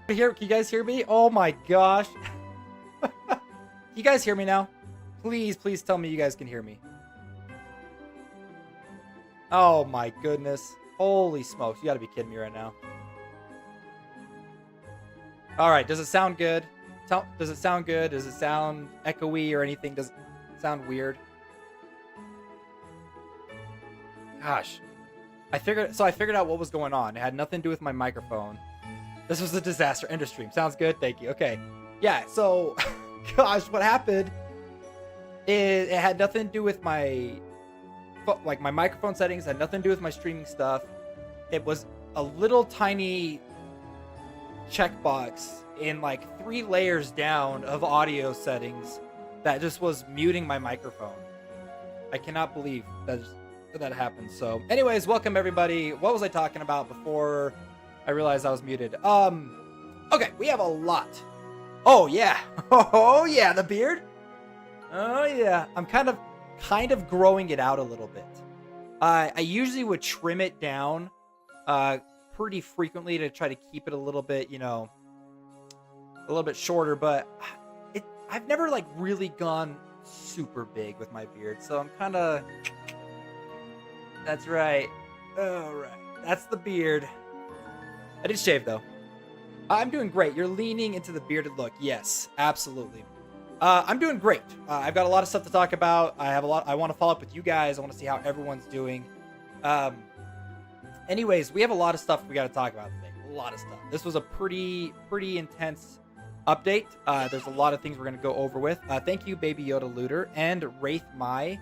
Can you guys hear me? Oh my gosh. Can you guys hear me now? Please, please tell me you guys can hear me. Oh my goodness. Holy smokes. You gotta be kidding me right now. Alright, does it sound good? Does it sound good? Does it sound echoey or anything? Does it sound weird? Gosh. I figured out what was going on. It had nothing to do with my microphone. This was a disaster. End of stream. Sounds good. Thank you. Okay. Yeah, so gosh, what happened is it had nothing to do with my microphone settings, had nothing to do with my streaming stuff. It was a little tiny checkbox in like 3 layers down of audio settings that just was muting my microphone. I cannot believe that happened. So anyways, welcome everybody. What was I talking about before I realized I was muted? Okay, we have a lot. Oh yeah. Oh yeah, the beard. Oh yeah. I'm kind of growing it out a little bit. I usually would trim it down pretty frequently to try to keep it a little bit, a little bit shorter, but I've never like really gone super big with my beard. So I'm kind of That's right. All right. That's the beard. I did shave though. I'm doing great. You're leaning into the bearded look. Yes, absolutely. I'm doing great. I've got a lot of stuff to talk about. I want to follow up with you guys. I want to see how everyone's doing. Anyways, we have a lot of stuff we got to talk about today. A lot of stuff. This was a pretty intense update. There's a lot of things we're going to go over with. Thank you, Baby Yoda Looter and Wraith Mai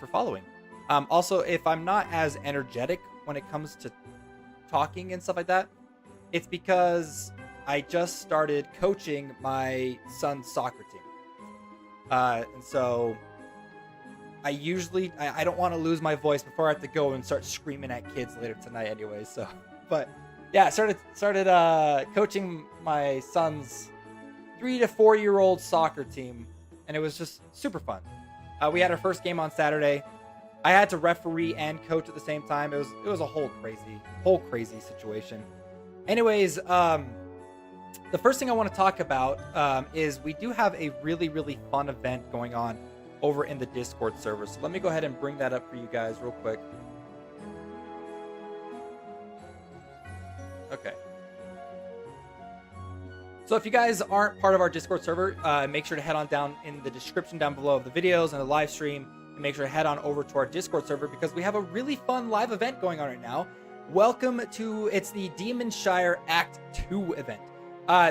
for following. Also, if I'm not as energetic when it comes to talking and stuff like that, it's because I just started coaching my son's soccer team. And so I don't want to lose my voice before I have to go and start screaming at kids later tonight anyway. So, but yeah, started coaching my son's 3 to 4 year old soccer team, and it was just super fun. We had our first game on Saturday. I had to referee and coach at the same time. It was a whole crazy situation. Anyways, the first thing I want to talk about is we do have a really fun event going on over in the Discord server. So let me go ahead and bring that up for you guys real quick. Okay. So if you guys aren't part of our Discord server, make sure to head on down in the description down below of the videos and the live stream. And make sure to head on over to our Discord server because we have a really fun live event going on right now. Welcome to, it's the Demonshire Act 2 event.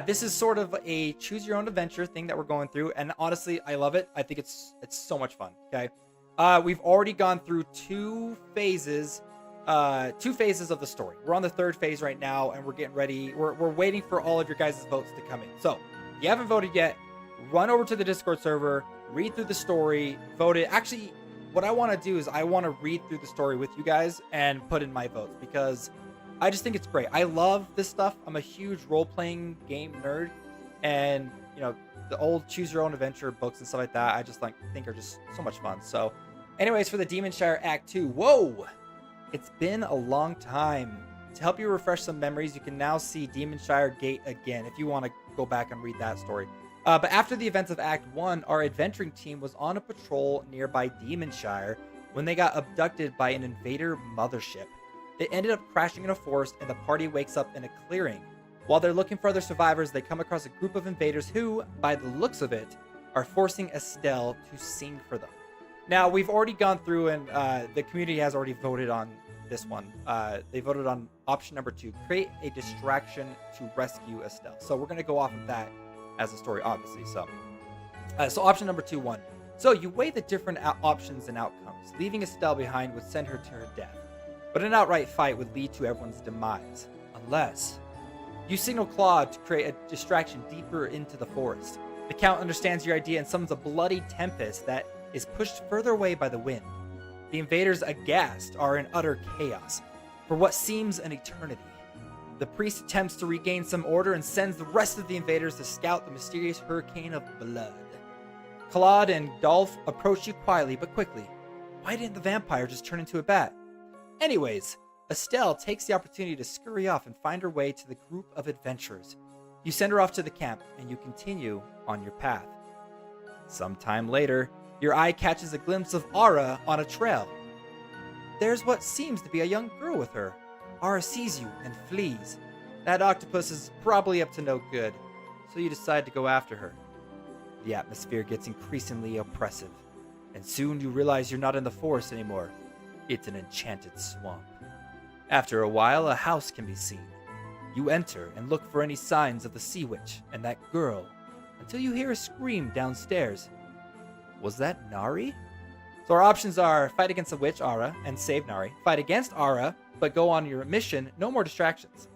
This is sort of a choose your own adventure thing that we're going through, and honestly, I love it. I think it's so much fun. Okay, we've already gone through two phases of the story. We're on the 3rd phase right now, and we're getting ready. We're waiting for all of your guys' votes to come in. So if you haven't voted yet, run over to the Discord server, read through the story, vote it. Actually, what I want to do is I want to read through the story with you guys and put in my votes because I just think it's great. I love this stuff. I'm a huge role-playing game nerd, and the old choose your own adventure books and stuff like that I just think are just so much fun. So anyways, for the Demonshire Act 2, whoa, it's been a long time. To help you refresh some memories, you can now see Demonshire Gate again if you want to go back and read that story. But after the events of Act 1, our adventuring team was on a patrol nearby Demonshire when they got abducted by an invader mothership. They ended up crashing in a forest, and the party wakes up in a clearing. While they're looking for other survivors, they come across a group of invaders who, by the looks of it, are forcing Estelle to sing for them. Now, we've already gone through, and the community has already voted on this one. They voted on option number 2, create a distraction to rescue Estelle. So we're going to go off of that as a story, obviously. So option number 2-1. So you weigh the different options and outcomes. Leaving Estelle behind would send her to her death, but an outright fight would lead to everyone's demise. Unless you signal Claude to create a distraction deeper into the forest. The Count understands your idea and summons a bloody tempest that is pushed further away by the wind. The invaders, aghast, are in utter chaos for what seems an eternity. The priest attempts to regain some order and sends the rest of the invaders to scout the mysterious hurricane of blood. Claude and Dolph approach you quietly but quickly. Why didn't the vampire just turn into a bat? Anyways, Estelle takes the opportunity to scurry off and find her way to the group of adventurers. You send her off to the camp, and you continue on your path. Sometime later, your eye catches a glimpse of Ara on a trail. There's what seems to be a young girl with her. Ara sees you and flees. That octopus is probably up to no good, so you decide to go after her. The atmosphere gets increasingly oppressive, and soon you realize you're not in the forest anymore. It's an enchanted swamp. After a while, a house can be seen. You enter and look for any signs of the sea witch and that girl, until you hear a scream downstairs. Was that Nari? So our options are fight against the witch, Ara, and save Nari. Fight against Ara, but go on your mission, no more distractions.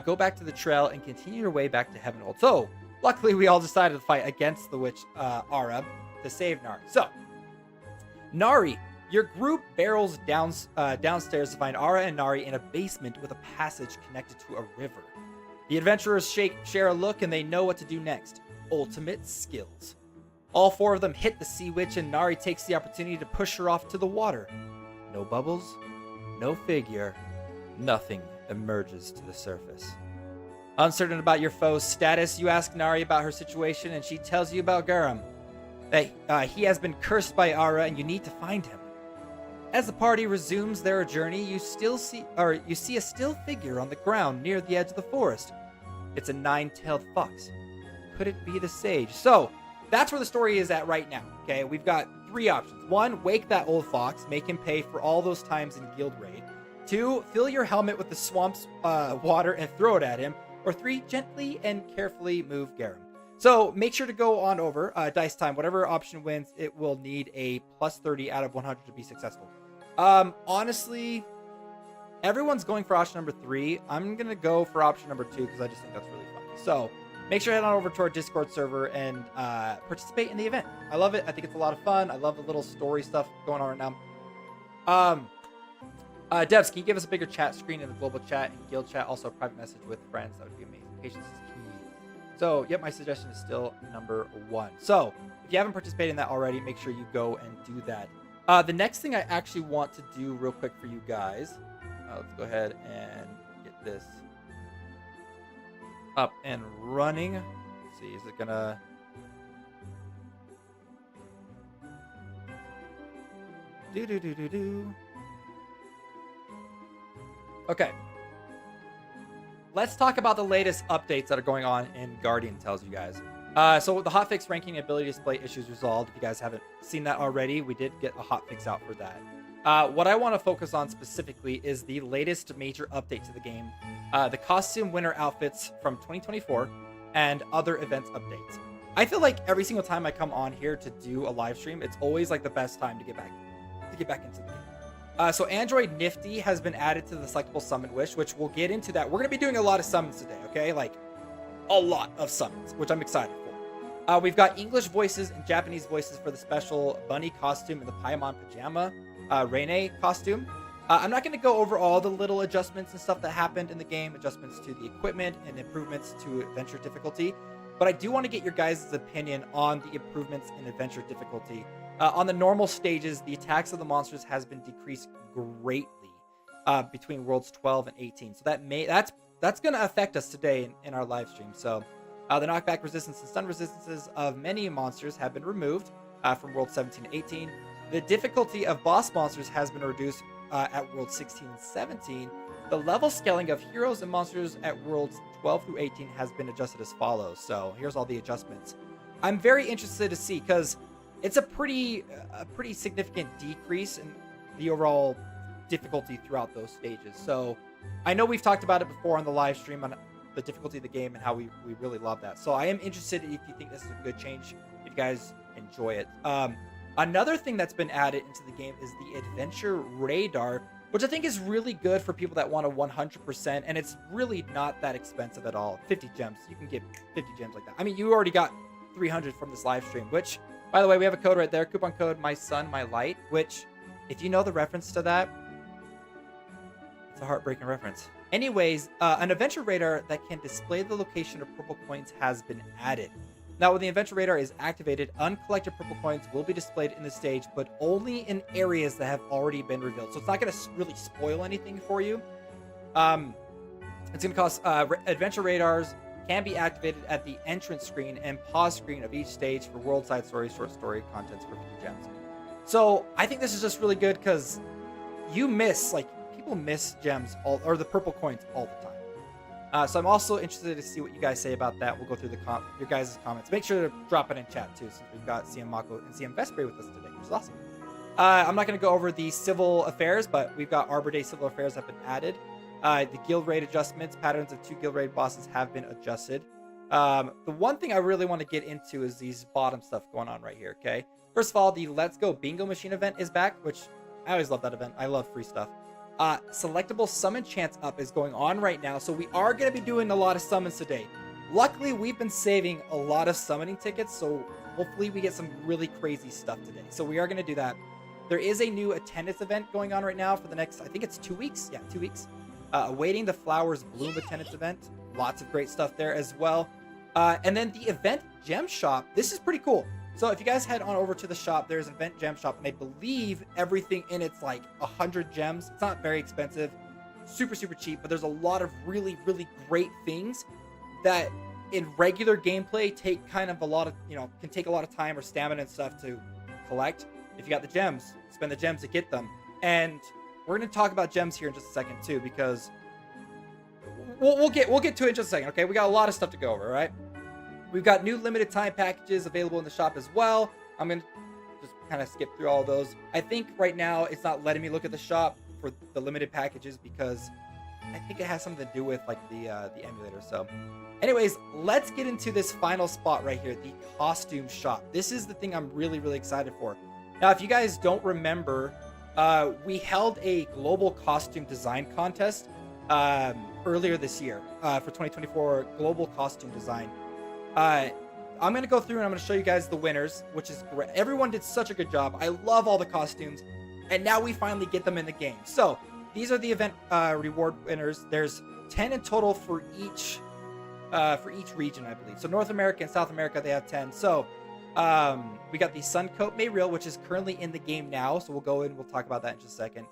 Go back to the trail and continue your way back to Heavenhold. So, luckily we all decided to fight against the witch, Ara, to save Nari. So, Nari, your group barrels downstairs to find Ara and Nari in a basement with a passage connected to a river. The adventurers share a look and they know what to do next. Ultimate skills. All four of them hit the sea witch and Nari takes the opportunity to push her off to the water. No bubbles, no figure, nothing emerges to the surface. Uncertain about your foe's status, you ask Nari about her situation and she tells you about Garam. That he has been cursed by Ara and you need to find him. As the party resumes their journey, you see a still figure on the ground near the edge of the forest. It's a nine-tailed fox. Could it be the sage? So, that's where the story is at right now. Okay, we've got three options. One, wake that old fox, make him pay for all those times in Guild Raid. Two, fill your helmet with the swamp's water and throw it at him. Or three, gently and carefully move Garam. So make sure to go on over dice time. Whatever option wins, it will need a plus 30 out of 100 to be successful. Honestly, everyone's going for option number 3. I'm gonna go for option number 2 because I just think that's really fun. So make sure to head on over to our Discord server and participate in the event. I love it. I think it's a lot of fun. I love the little story stuff going on right now. Devs, can you give us a bigger chat screen in the global chat and guild chat? Also a private message with friends. That would be amazing. Patience is key. So, yep, my suggestion is still number 1. So, if you haven't participated in that already, make sure you go and do that. The next thing I actually want to do real quick for you guys, let's go ahead and get this up and running. Let's see, is it gonna... Okay. Let's talk about the latest updates that are going on in Guardian tells you guys. So the hotfix ranking ability display issues resolved. If you guys haven't seen that already, we did get a hotfix out for that. What I want to focus on specifically is the latest major update to the game. The costume winner outfits from 2024 and other events updates. I feel like every single time I come on here to do a live stream, it's always like the best time to get back into the game. So Android Nifty has been added to the selectable summon wish, which we'll get into that. We're going to be doing a lot of summons today, okay? Like, a lot of summons, which I'm excited for. We've got English voices and Japanese voices for the special bunny costume and the Paimon pajama Rene costume. I'm not going to go over all the little adjustments and stuff that happened in the game, adjustments to the equipment and improvements to adventure difficulty, but I do want to get your guys' opinion on the improvements in adventure difficulty. On the normal stages, the attacks of the monsters has been decreased greatly between worlds 12 and 18. So that's going to affect us today in our live stream. So the knockback resistance and stun resistances of many monsters have been removed from world 17 to 18. The difficulty of boss monsters has been reduced at world 16 and 17. The level scaling of heroes and monsters at worlds 12 through 18 has been adjusted as follows. So here's all the adjustments. I'm very interested to see because it's a pretty significant decrease in the overall difficulty throughout those stages. So I know we've talked about it before on the live stream on the difficulty of the game and how we really love that. So I am interested if you think this is a good change, if you guys enjoy it. Another thing that's been added into the game is the Adventure Radar, which I think is really good for people that want a 100%, and it's really not that expensive at all. 50 gems. You can get 50 gems like that. I mean, you already got 300 from this live stream, which... By the way, we have a code right there, coupon code MySunMyLight, which, if you know the reference to that, it's a heartbreaking reference. Anyways, an adventure radar that can display the location of purple coins has been added. Now, when the adventure radar is activated, uncollected purple coins will be displayed in the stage, but only in areas that have already been revealed. So it's not going to really spoil anything for you. It's going to cost adventure radars can be activated at the entrance screen and pause screen of each stage for world side stories, short story contents for 50 gems. So I think this is just really good because people miss gems or the purple coins all the time. So I'm also interested to see what you guys say about that. We'll go through your guys' comments. Make sure to drop it in chat too, since we've got CM Mako and CM Vespre with us today, which is awesome. I'm not going to go over the civil affairs, but we've got Arbor Day civil affairs have been added. The guild raid adjustments, patterns of 2 guild raid bosses have been adjusted. The one thing I really want to get into is these bottom stuff going on right here, okay? First of all, the Let's Go Bingo Machine event is back, which I always love that event. I love free stuff. Selectable summon chance up is going on right now, so we are going to be doing a lot of summons today. Luckily, we've been saving a lot of summoning tickets, so hopefully we get some really crazy stuff today. So we are going to do that. There is a new attendance event going on right now for the next, I think it's 2 weeks. Yeah, 2 weeks. Awaiting the Flowers Bloom attendance event. Lots of great stuff there as well. And then the event gem shop. This is pretty cool. So if you guys head on over to the shop, there's an event gem shop, and I believe everything in it's like 100 gems. It's not very expensive, super, super cheap, but there's a lot of really, really great things that in regular gameplay take kind of a lot of, can take a lot of time or stamina and stuff to collect. If you got the gems, spend the gems to get them. And we're going to talk about gems here in just a second too, because we'll get to it in just a second. Okay, we got a lot of stuff to go over, right? We've got new limited time packages available in the shop as well. I'm going to just kind of skip through all of those. I think right now it's not letting me look at the shop for the limited packages because I think it has something to do with like the emulator. So anyways, let's get into this final spot right here, the costume shop. This is the thing I'm really, really excited for. Now, if you guys don't remember, we held a global costume design contest earlier this year for 2024 global costume design. I'm going to go through and I'm going to show you guys the winners, which is great. Everyone did such a good job. I love all the costumes. And now we finally get them in the game. So these are the event reward winners. There's 10 in total for each region, I believe. So North America and South America, they have 10. So we got the Suncoat Mayriel, which is currently in the game now. So we'll go in. We'll talk about that in just a second.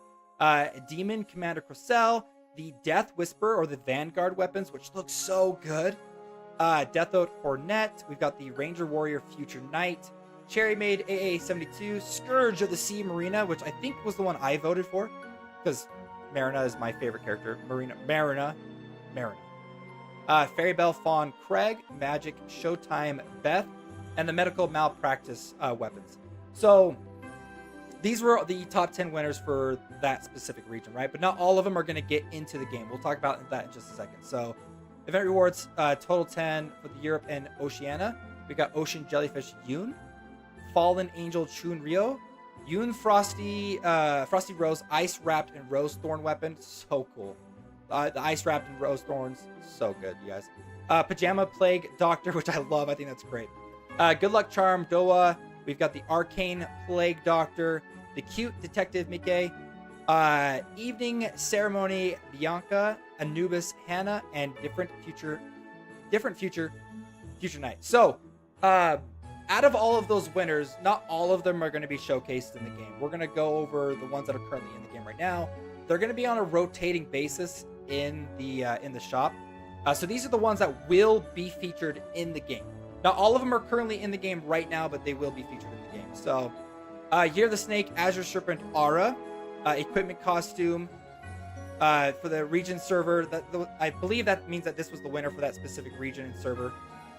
Demon Commander Crocell, the Death Whisper or the Vanguard weapons, which look so good. Death Oath Cornet. We've got the Ranger Warrior Future Knight, Cherry Maid AA72, Scourge of the Sea Marina, which I think was the one I voted for because Marina is my favorite character. Marina. Fairy Bell Fawn Craig, Magic Showtime Beth, and the Medical Malpractice weapons. So these were the top 10 winners for that specific region, right? But not all of them are going to get into the game. We'll talk about that in just a second. So event rewards, total 10 for the Europe and Oceania. We got Ocean Jellyfish Yoon, Fallen Angel Chun Ryo, Yoon Frosty Rose Ice Wrapped and Rose Thorn weapon. So cool. The Ice Wrapped and Rose Thorns, so good, you guys. Pajama Plague Doctor, which I love. I think that's great. Good Luck Charm Doa. We've got the Arcane Plague Doctor, the Cute Detective Mike, Evening Ceremony Bianca, Anubis Hannah, and Different Future Night. So, out of all of those winners, not all of them are going to be showcased in the game. We're going to go over the ones that are currently in the game right now. They're going to be on a rotating basis in the shop. So these are the ones that will be featured in the game. Not all of them are currently in the game right now, but they will be featured in the game. So, Year of the Snake, Azure Serpent Aura, equipment costume for the region server. I believe that means that this was the winner for that specific region and server.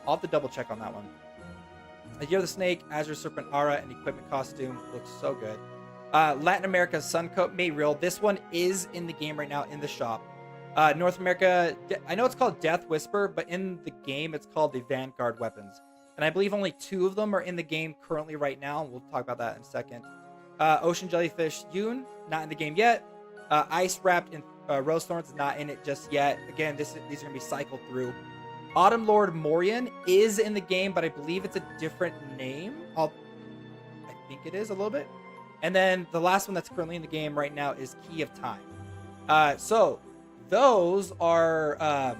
I'll have to double check on that one. Year of the Snake, Azure Serpent Aura, and equipment costume looks so good. Latin America Suncoat Mayriel. This one is in the game right now in the shop. North America, I know it's called Death Whisper, but in the game it's called the Vanguard weapons. And I believe only 2 of them are in the game currently right now. We'll talk about that in a second. Ocean Jellyfish Yoon, not in the game yet. Ice Wrapped in Rose Thorns is not in it just yet. Again, these are going to be cycled through. Autumn Lord Morian is in the game, but I believe it's a different name. I think it is a little bit. And then the last one that's currently in the game right now is Key of Time. So those are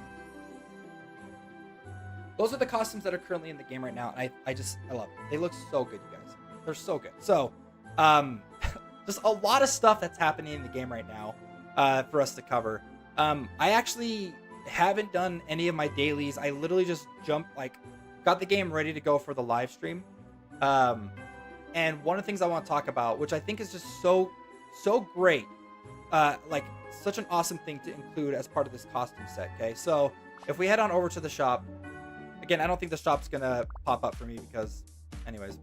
the costumes that are currently in the game right now. And I love it. They look so good, you guys. They're so good. So just a lot of stuff that's happening in the game right now for us to cover. I actually haven't done any of my dailies. I literally just got the game ready to go for the live stream. And one of the things I want to talk about, which I think is just so great, like such an awesome thing to include as part of this costume set. Okay, so if we head on over to the shop, again, I don't think the shop's gonna pop up for me because, anyways,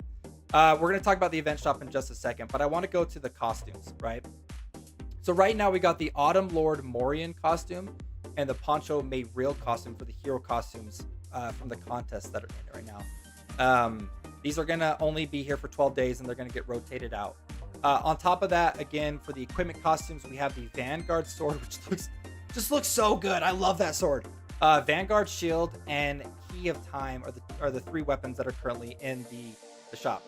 we're gonna talk about the event shop in just a second, but I want to go to the costumes, right? So right now we got the Autumn Lord Morian costume and the Poncho Made Real costume for the hero costumes from the contests that are in it right now. These are gonna only be here for 12 days and they're gonna get rotated out. On top of that, again, for the equipment costumes, we have the Vanguard sword, which looks so good. I love that sword. Vanguard shield and Key of Time are the 3 weapons that are currently in the shop.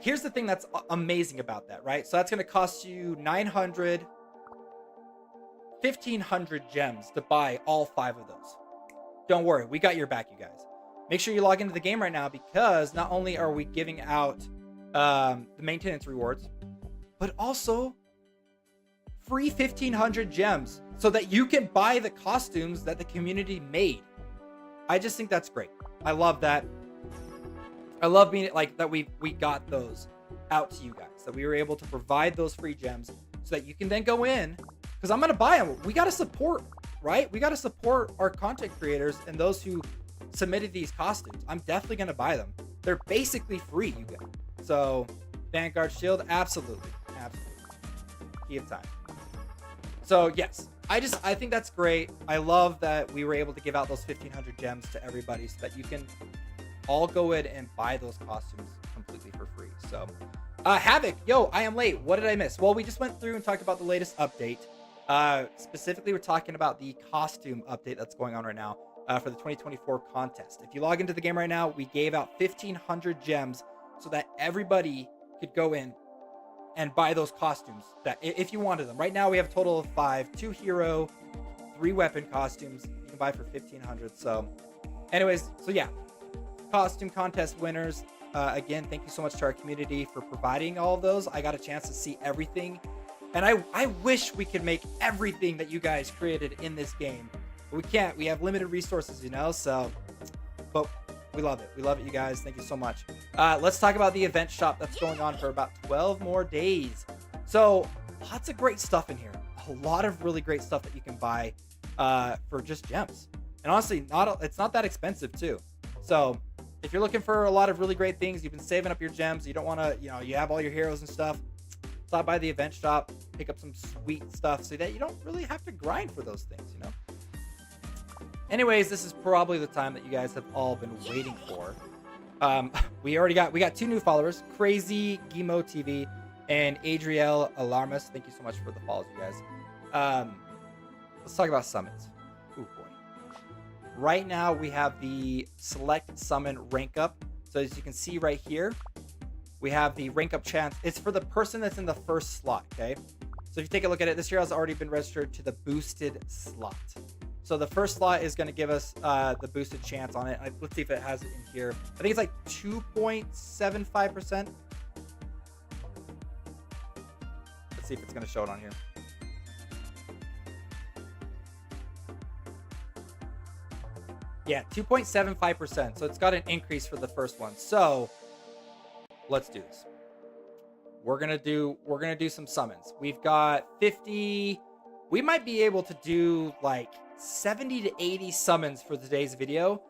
Here's the thing that's amazing about that, right? So that's going to cost you 900, 1,500 gems to buy all 5 of those. Don't worry, we got your back, you guys. Make sure you log into the game right now because not only are we giving out the maintenance rewards, but also free 1,500 gems so that you can buy the costumes that the community made. I just think that's great. I love that. I love being like that we got those out to you guys, that we were able to provide those free gems so that you can then go in, because I'm going to buy them. We got to support, right? We got to support our content creators and those who submitted these costumes. I'm definitely going to buy them. They're basically free, you guys. So Vanguard shield, absolutely. Key of Time. So yes, I think that's great. I love that we were able to give out those 1,500 gems to everybody so that you can all go in and buy those costumes completely for free. So Havoc, yo, I am late. What did I miss? Well, we just went through and talked about the latest update. Specifically, we're talking about the costume update that's going on right now for the 2024 contest. If you log into the game right now, we gave out 1,500 gems so that everybody could go in and buy those costumes that if you wanted them. Right now, we have a total of 5, 2 hero, 3 weapon costumes you can buy for 1,500. So anyways, so yeah, costume contest winners. Again, thank you so much to our community for providing all of those. I got a chance to see everything. And I wish we could make everything that you guys created in this game. But we can't. We have limited resources, you know? So, but we love it. We love it, you guys. Thank you so much. Let's talk about the event shop that's going on for about 12 more days. So, lots of great stuff in here. A lot of really great stuff that you can buy for just gems. And honestly, it's not that expensive, too. So, if you're looking for a lot of really great things, you've been saving up your gems, you don't want to, you have all your heroes and stuff, stop by the event shop, pick up some sweet stuff so that you don't really have to grind for those things, you know? Anyways, this is probably the time that you guys have all been waiting for. We got 2 new followers, Crazy Gimo TV and Adriel Alarmas. Thank you so much for the follows, you guys. Let's talk about summons. Ooh, boy. Right now, we have the select summon rank up. So as you can see right here, we have the rank up chance. It's for the person that's in the first slot, okay? So if you take a look at it, this hero has already been registered to the boosted slot. So the first slot is going to give us the boosted chance on it. Let's see if it has it in here. I think it's like 2.75%. Let's see if it's going to show it on here. Yeah, 2.75%. So it's got an increase for the first one. So let's do this. We're gonna do some summons. We've got 50. We might be able to do like 70 to 80 summons for today's video.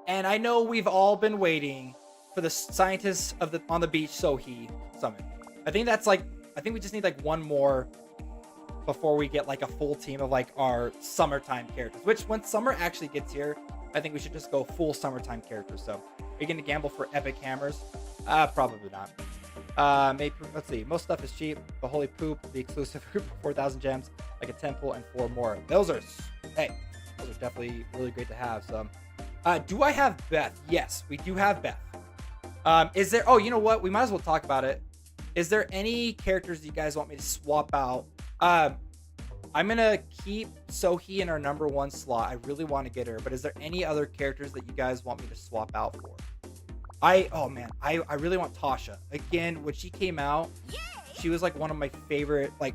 And I know we've all been waiting for the scientists on the beach Sohi summon. I think we just need like one more before we get like a full team of like our summertime characters, which when summer actually gets here, I think we should just go full summertime characters. So are you going to gamble for epic hammers? Probably not. Maybe, let's see. Most stuff is cheap. The Holy Poop, the exclusive group, 4,000 gems, like a temple, and 4 more. Those are definitely really great to have. So, do I have Beth? Yes, we do have Beth. Is there? Oh, you know what? We might as well talk about it. Is there any characters you guys want me to swap out? I'm gonna keep Sohi in our number 1 slot. I really want to get her, but is there any other characters that you guys want me to swap out for? I really want Tasha. Again, when she came out, she was like one of my favorite, I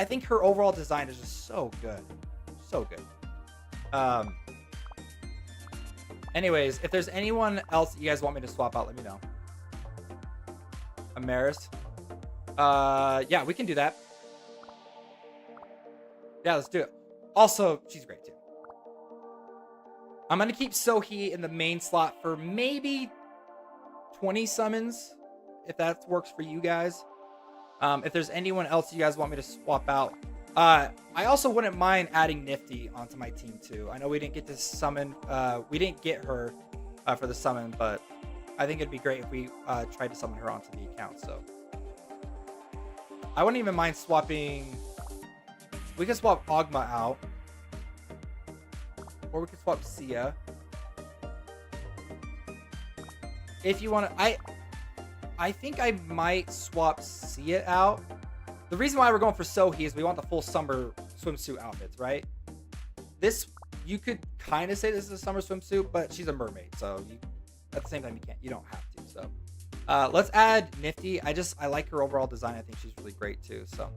think her overall design is just so good. So good. Um. Anyways, if there's anyone else you guys want me to swap out, let me know. Amaris. Yeah, we can do that. Yeah, let's do it. Also, she's great too. I'm gonna keep Sohee in the main slot for maybe 20 summons, if that works for you guys. If there's anyone else you guys want me to swap out, I also wouldn't mind adding Nifty onto my team too. I know we didn't get to summon, we didn't get her for the summon, but I think it'd be great if we tried to summon her onto the account. So I wouldn't even mind swapping. We could swap Ogma out, or we could swap Sia. If you want to, I think I might swap Sia out. The reason why we're going for Sohee is we want the full summer swimsuit outfits, right? This, you could kind of say this is a summer swimsuit, but she's a mermaid, so at the same time you don't have to. So let's add Nifty. I like her overall design. I think she's really great too. So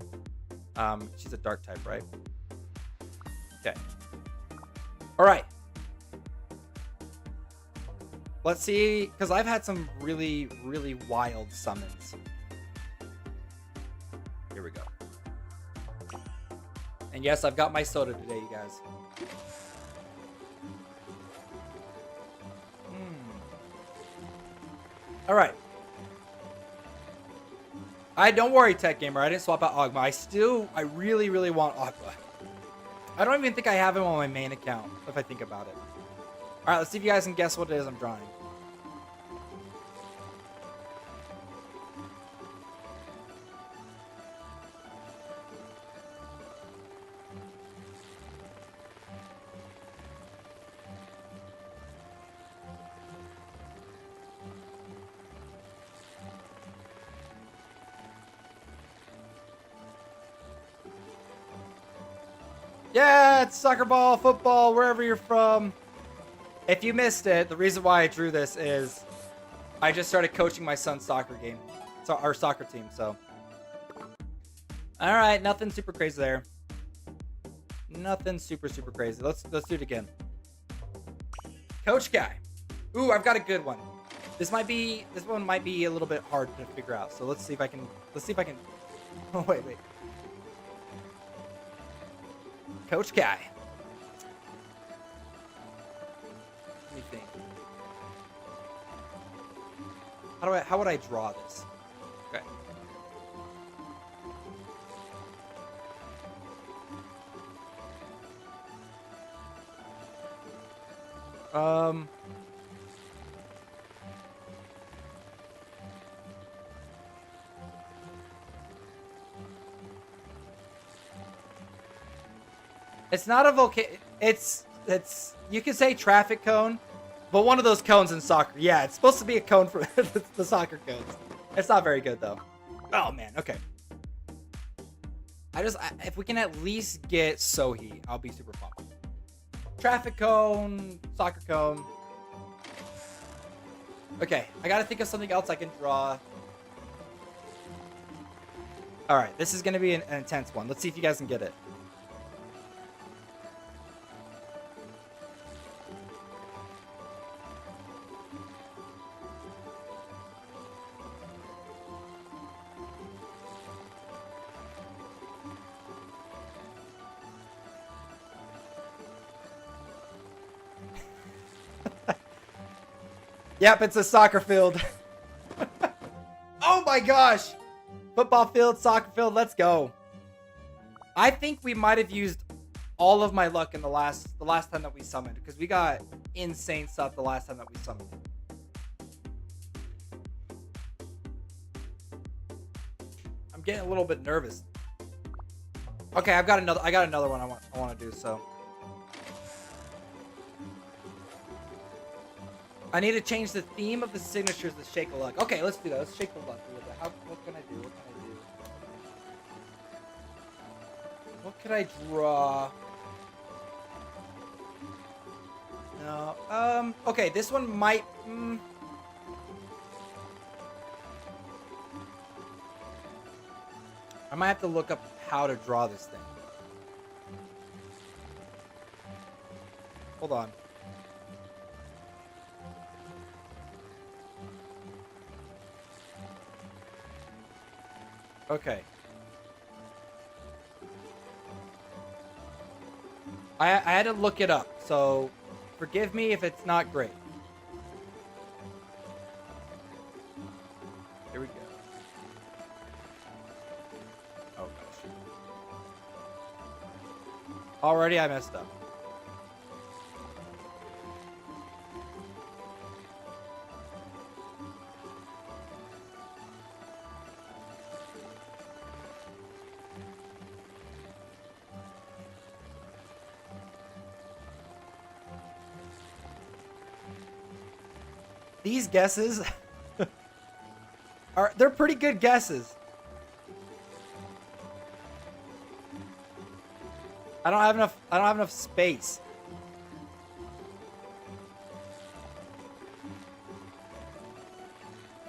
she's a dark type, right? Okay. All right. Let's see, because I've had some really, really wild summons. Here we go. And yes, I've got my soda today, you guys. All right. Don't worry, Tech Gamer. I didn't swap out Ogma. I really, really want Ogma. I don't even think I have him on my main account, if I think about it. All right, let's see if you guys can guess what it is I'm drawing. Yeah, it's soccer ball, football, wherever you're from. If you missed it, the reason why I drew this is I just started coaching my son's soccer game. So our soccer team, so. All right, nothing super crazy there. Nothing super crazy. Let's do it again. Coach guy. Ooh, I've got a good one. This one might be a little bit hard to figure out. So let's see if I can Oh, wait. Coach Kai. Let me think. How would I draw this? Okay. It's not a it's you could say traffic cone, but one of those cones in soccer. Yeah, it's supposed to be a cone for the soccer cones. It's not very good though. Oh man, okay. If we can at least get Sohee, I'll be super pumped. Traffic cone, soccer cone. Okay, I gotta think of something else I can draw. All right, this is gonna be an intense one. Let's see if you guys can get it. Yep, it's a soccer field. Oh my gosh. Football field, soccer field, let's go. I think we might have used all of my luck in the last time that we summoned, because we got insane stuff the last time that we summoned. I'm getting a little bit nervous. Okay, I got another one I want to do, so. I need to change the theme of the signatures to shake the luck. Okay, let's do that. Let's shake the luck a little bit. What can I do? What could I draw? No. Okay, this one might. I might have to look up how to draw this thing. Hold on. Okay. I had to look it up, so forgive me if it's not great. Here we go. Oh gosh. Already I messed up. These guesses they're pretty good guesses. I don't have enough space.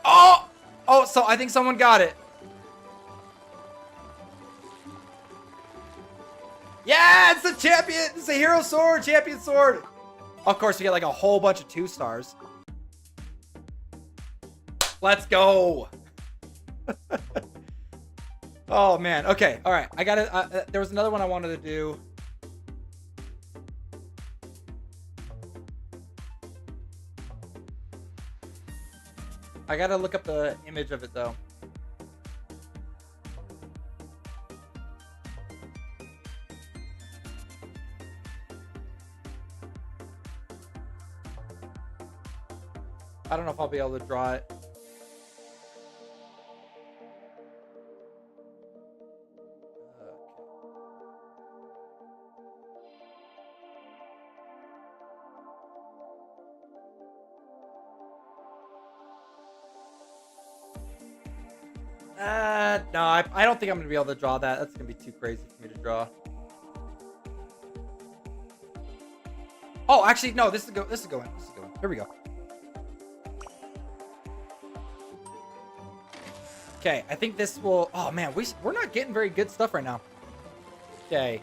Oh! Oh, so I think someone got it. Yeah, it's the champion. It's a hero sword, champion sword. Of course, we get like a whole bunch of 2 stars. Let's go. Oh man. Okay. All right. I got it. There was another one I wanted to do. I gotta look up the image of it though. I don't know if I'll be able to draw it. No, I don't think I'm gonna be able to draw that. That's gonna be too crazy for me to draw. Oh, actually, no. This is going. Here we go. Okay, I think this will. Oh man, we're not getting very good stuff right now. Okay.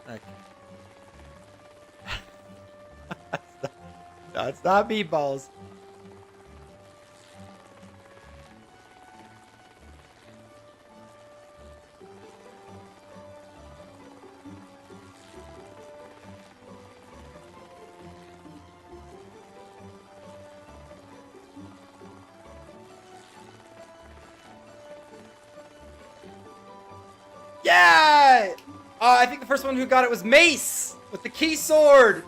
Okay. No, it's not meatballs. Yeah! I think the first one who got it was Mace with the key sword.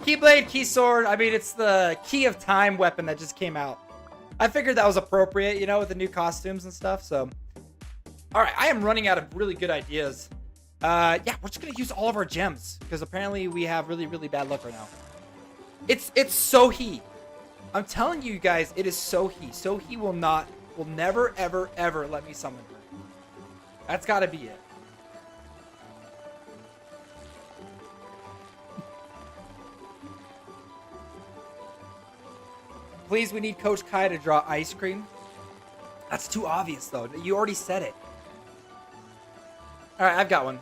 Keyblade, key sword. I mean, it's the Key of Time weapon that just came out. I figured that was appropriate, you know, with the new costumes and stuff. So, all right, I am running out of really good ideas. Yeah, we're just gonna use all of our gems because apparently we have really, really bad luck right now. It's Sohi. I'm telling you guys, it is Sohi. Sohi will never, ever, ever let me summon her. That's got to be it. Please, we need Coach Kai to draw ice cream. That's too obvious, though. You already said it. All right, I've got one.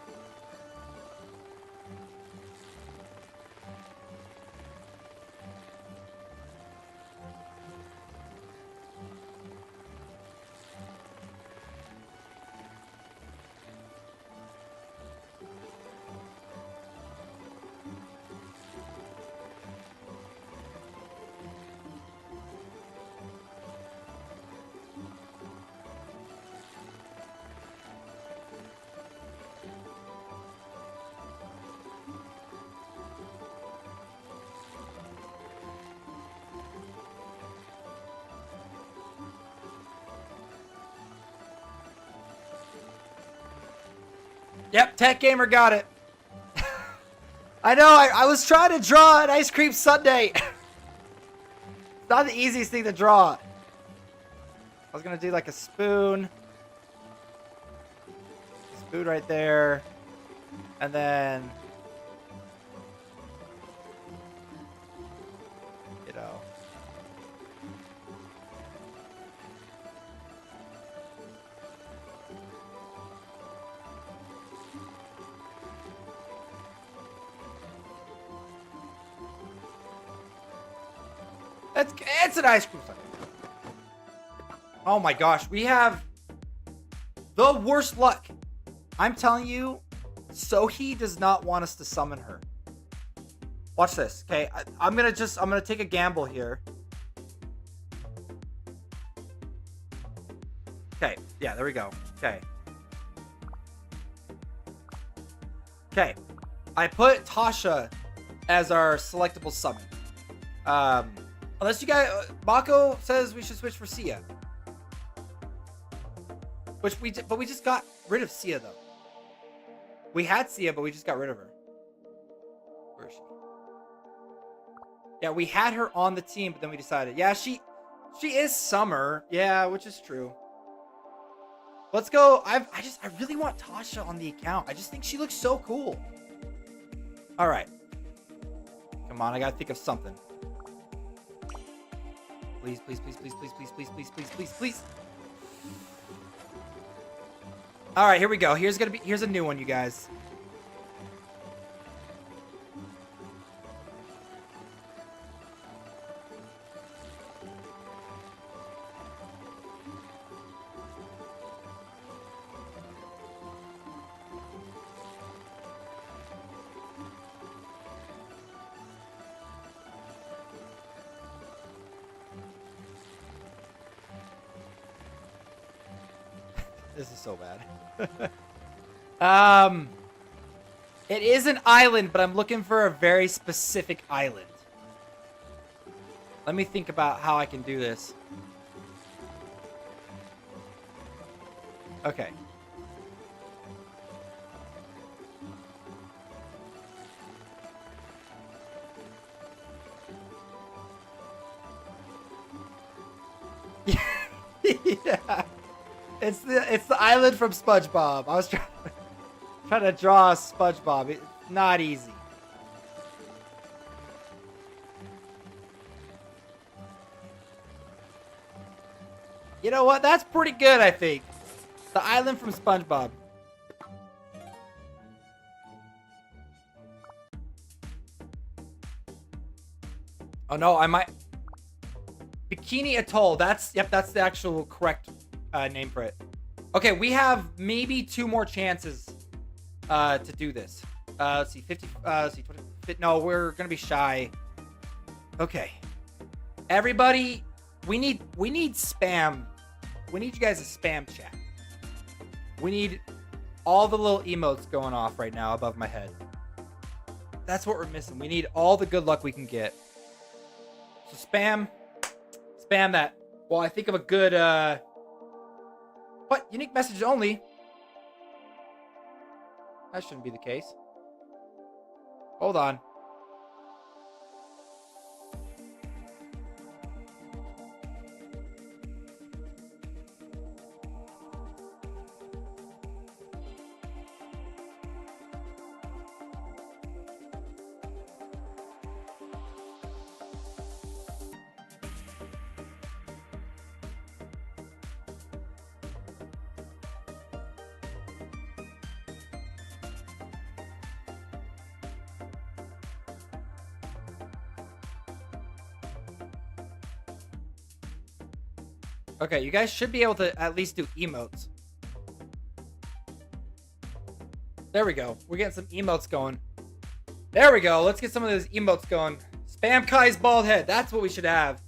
Yep, Tech Gamer got it. I know, I was trying to draw an ice cream sundae. It's not the easiest thing to draw. was gonna do like a spoon. Spoon right there. And then, you know. It's an ice cream sundae. Oh my gosh, we have the worst luck. I'm telling you, Sohi does not want us to summon her. Watch this, okay? I'm gonna take a gamble here. Okay, yeah, there we go. Okay. Okay. I put Tasha as our selectable summon. Unless you guys, Mako says we should switch for Sia. But we just got rid of Sia though. We had Sia, but we just got rid of her. Where is she? Yeah, we had her on the team, but then we decided, yeah, she is Summer. Yeah, which is true. Let's go. I really want Tasha on the account. I just think she looks so cool. All right. Come on, I gotta think of something. Please, please, please, please, please, please, please, please, please, please, please. All right, here we go. Here's a new one, you guys. This is so bad. It is an island, but I'm looking for a very specific island. Let me think about how I can do this. Okay. Yeah. It's the island from SpongeBob. I was trying to draw SpongeBob. It's not easy. You know what? That's pretty good, I think. The island from SpongeBob. Oh no, I might. Bikini Atoll. That's the actual correct name for it. Okay, we have maybe 2 more chances to do this. Let's see, 50. Let's see, 20. No, we're gonna be shy. Okay, everybody, we need spam. We need you guys to spam chat. We need all the little emotes going off right now above my head. That's what we're missing. We need all the good luck we can get. So spam that. Well, I think of a good what? Unique messages only? That shouldn't be the case. Hold on. Okay, you guys should be able to at least do emotes. There we go. We're getting some emotes going. There we go. Let's get some of those emotes going. Spam Kai's bald head. That's what we should have.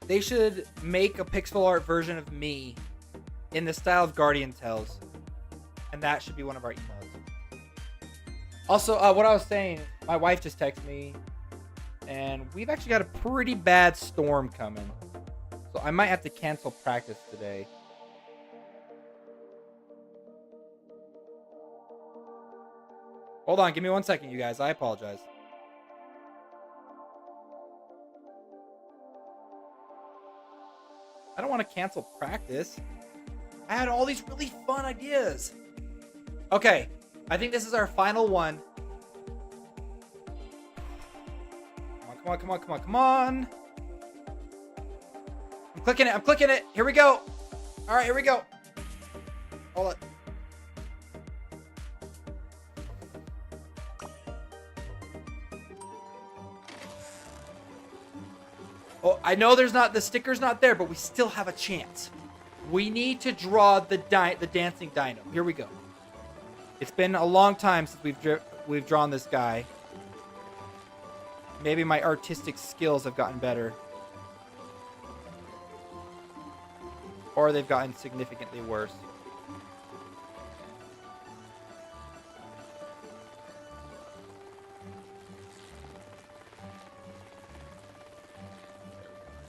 They should make a pixel art version of me in the style of Guardian Tales. And that should be one of our emotes. Also, what I was saying, my wife just texted me. And we've actually got a pretty bad storm coming. So I might have to cancel practice today. Hold on, give me 1 second, you guys. I apologize. I don't want to cancel practice. I had all these really fun ideas. Okay, I think this is our final one. Come on, come on, come on, come on. I'm clicking it, I'm clicking it. Here we go. All right, here we go. Hold on. Oh, I know the sticker's not there, but we still have a chance. We need to draw the dancing dino. Here we go. It's been a long time since we've drawn this guy. Maybe my artistic skills have gotten better. Or they've gotten significantly worse.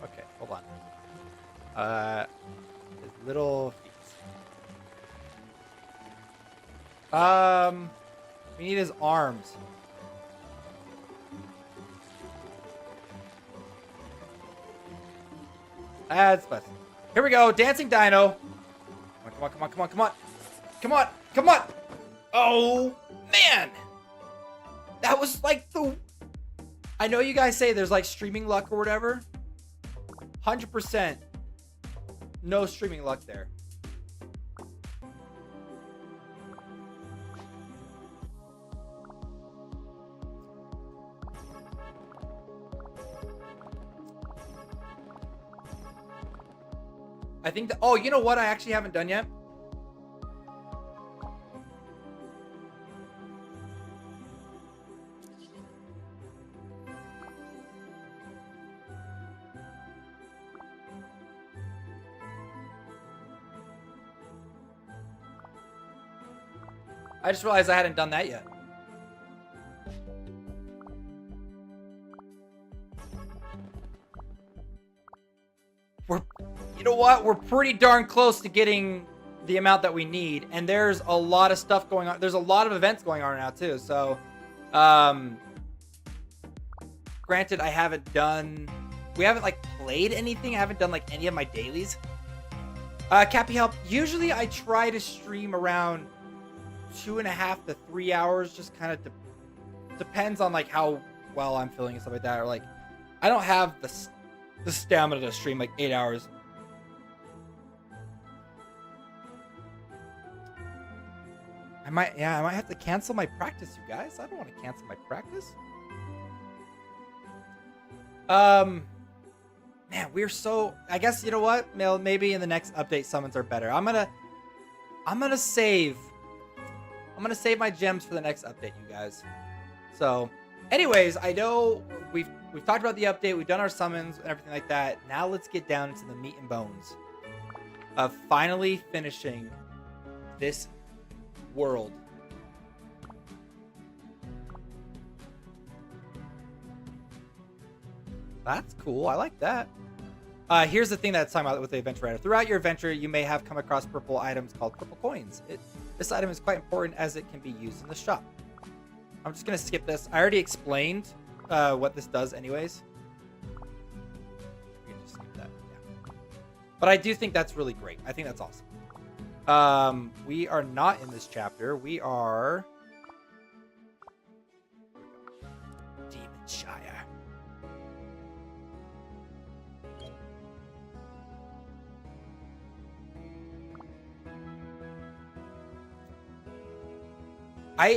Okay, hold on. His little feet. We need his arms. That's best. Here we go, dancing dino. Come on, come on, come on, come on, come on, come on. Oh man, that was like the. I know you guys say there's like streaming luck or whatever. 100%. No streaming luck there. I think that, oh, you know what I actually haven't done yet? I just realized I hadn't done that yet. You know what? We're pretty darn close to getting the amount that we need, and there's a lot of stuff going on. There's a lot of events going on now too. So, granted, we haven't like played anything. I haven't done like any of my dailies. Cappy help. Usually, I try to stream around 2.5 to 3 hours. Just kind of depends on like how well I'm feeling and stuff like that. Or like, I don't have the stamina to stream like 8 hours. I might have to cancel my practice, you guys. I don't want to cancel my practice. Man, we're so. I guess you know what? Maybe in the next update, summons are better. I'm gonna save my gems for the next update, you guys. So, anyways, I know we've talked about the update. We've done our summons and everything like that. Now let's get down into the meat and bones of finally finishing this world. That's cool. I like that. Here's the thing that's talking about with the adventure writer. Throughout your adventure, you may have come across purple items called purple coins. This item is quite important as it can be used in the shop. I'm just going to skip this. I already explained what this does anyways. We can just skip that. Yeah. But I do think that's really great. I think that's awesome. We are not in this chapter. We are Demonshire.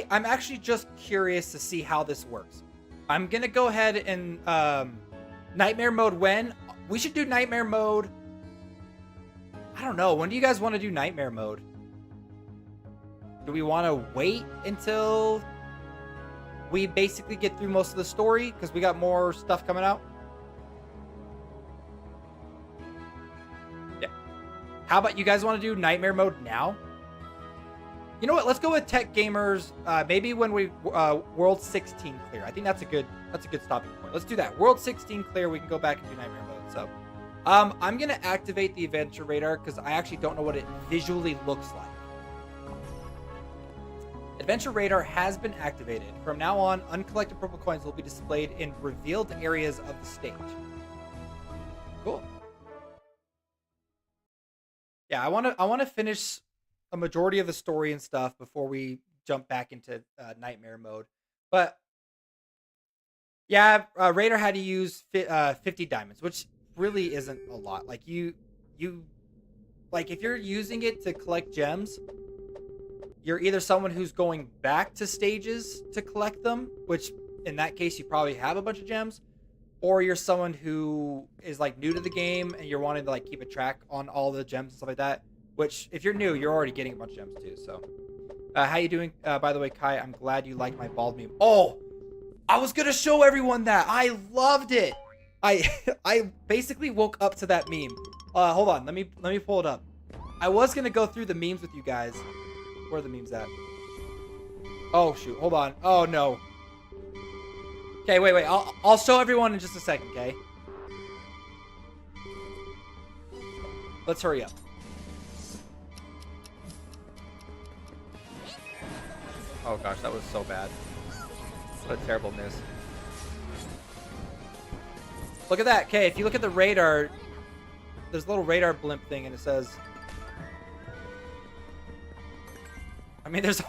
I'm actually just curious to see how this works. I'm gonna go ahead and nightmare mode when we should do nightmare mode. I don't know. When do you guys want to do nightmare mode? Do we want to wait until we basically get through most of the story because we got more stuff coming out? Yeah. How about you guys want to do nightmare mode now? You know what? Let's go with Tech Gamers. Maybe when we World 16 clear. I think that's a good stopping point. Let's do that. World 16 clear. We can go back and do nightmare mode. So, I'm gonna activate the adventure radar because I actually don't know what it visually looks like. Adventure radar has been activated. From now on, uncollected purple coins will be displayed in revealed areas of the stage. Cool. Yeah, I want to finish a majority of the story and stuff before we jump back into nightmare mode. But yeah, Raider had to use 50 diamonds, which really isn't a lot. Like you like if you're using it to collect gems, you're either someone who's going back to stages to collect them, which in that case you probably have a bunch of gems, or you're someone who is like new to the game and you're wanting to like keep a track on all the gems and stuff like that. Which if you're new, you're already getting a bunch of gems too. So, how you doing? By the way, Kai, I'm glad you like my bald meme. Oh, I was gonna show everyone that. I loved it. I I basically woke up to that meme. Hold on, let me pull it up. I was gonna go through the memes with you guys. Where are the memes at? Oh shoot, hold on. Oh no. Okay, wait. I'll show everyone in just a second, okay? Let's hurry up. Oh gosh, that was so bad. What a terrible miss. Look at that. Okay, if you look at the radar, there's a little radar blimp thing and it says... I mean, there's...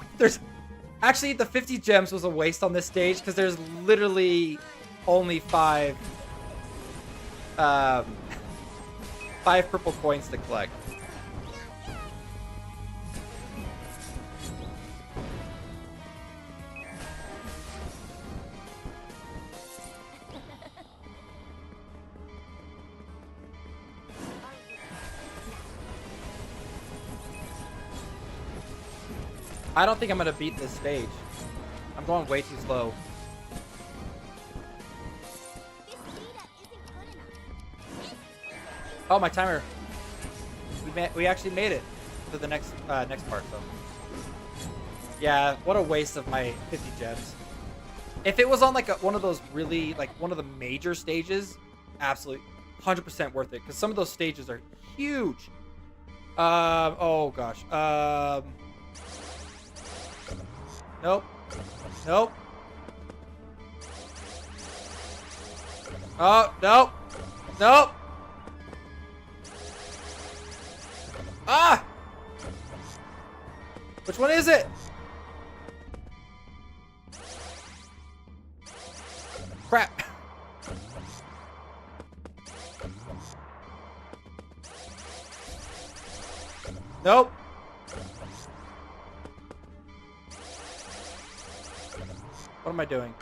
Actually, the 50 gems was a waste on this stage because there's literally only 5 purple coins to collect. I don't think I'm gonna beat this stage. I'm going way too slow. Oh, my timer. We actually made it to the next part. So yeah, what a waste of my 50 gems. If it was on like one of those really like one of the major stages, absolutely 100% worth it because some of those stages are huge. Oh gosh. Nope. Nope. Oh, nope. Nope. Ah! Which one is it? Crap. Nope. What am I doing?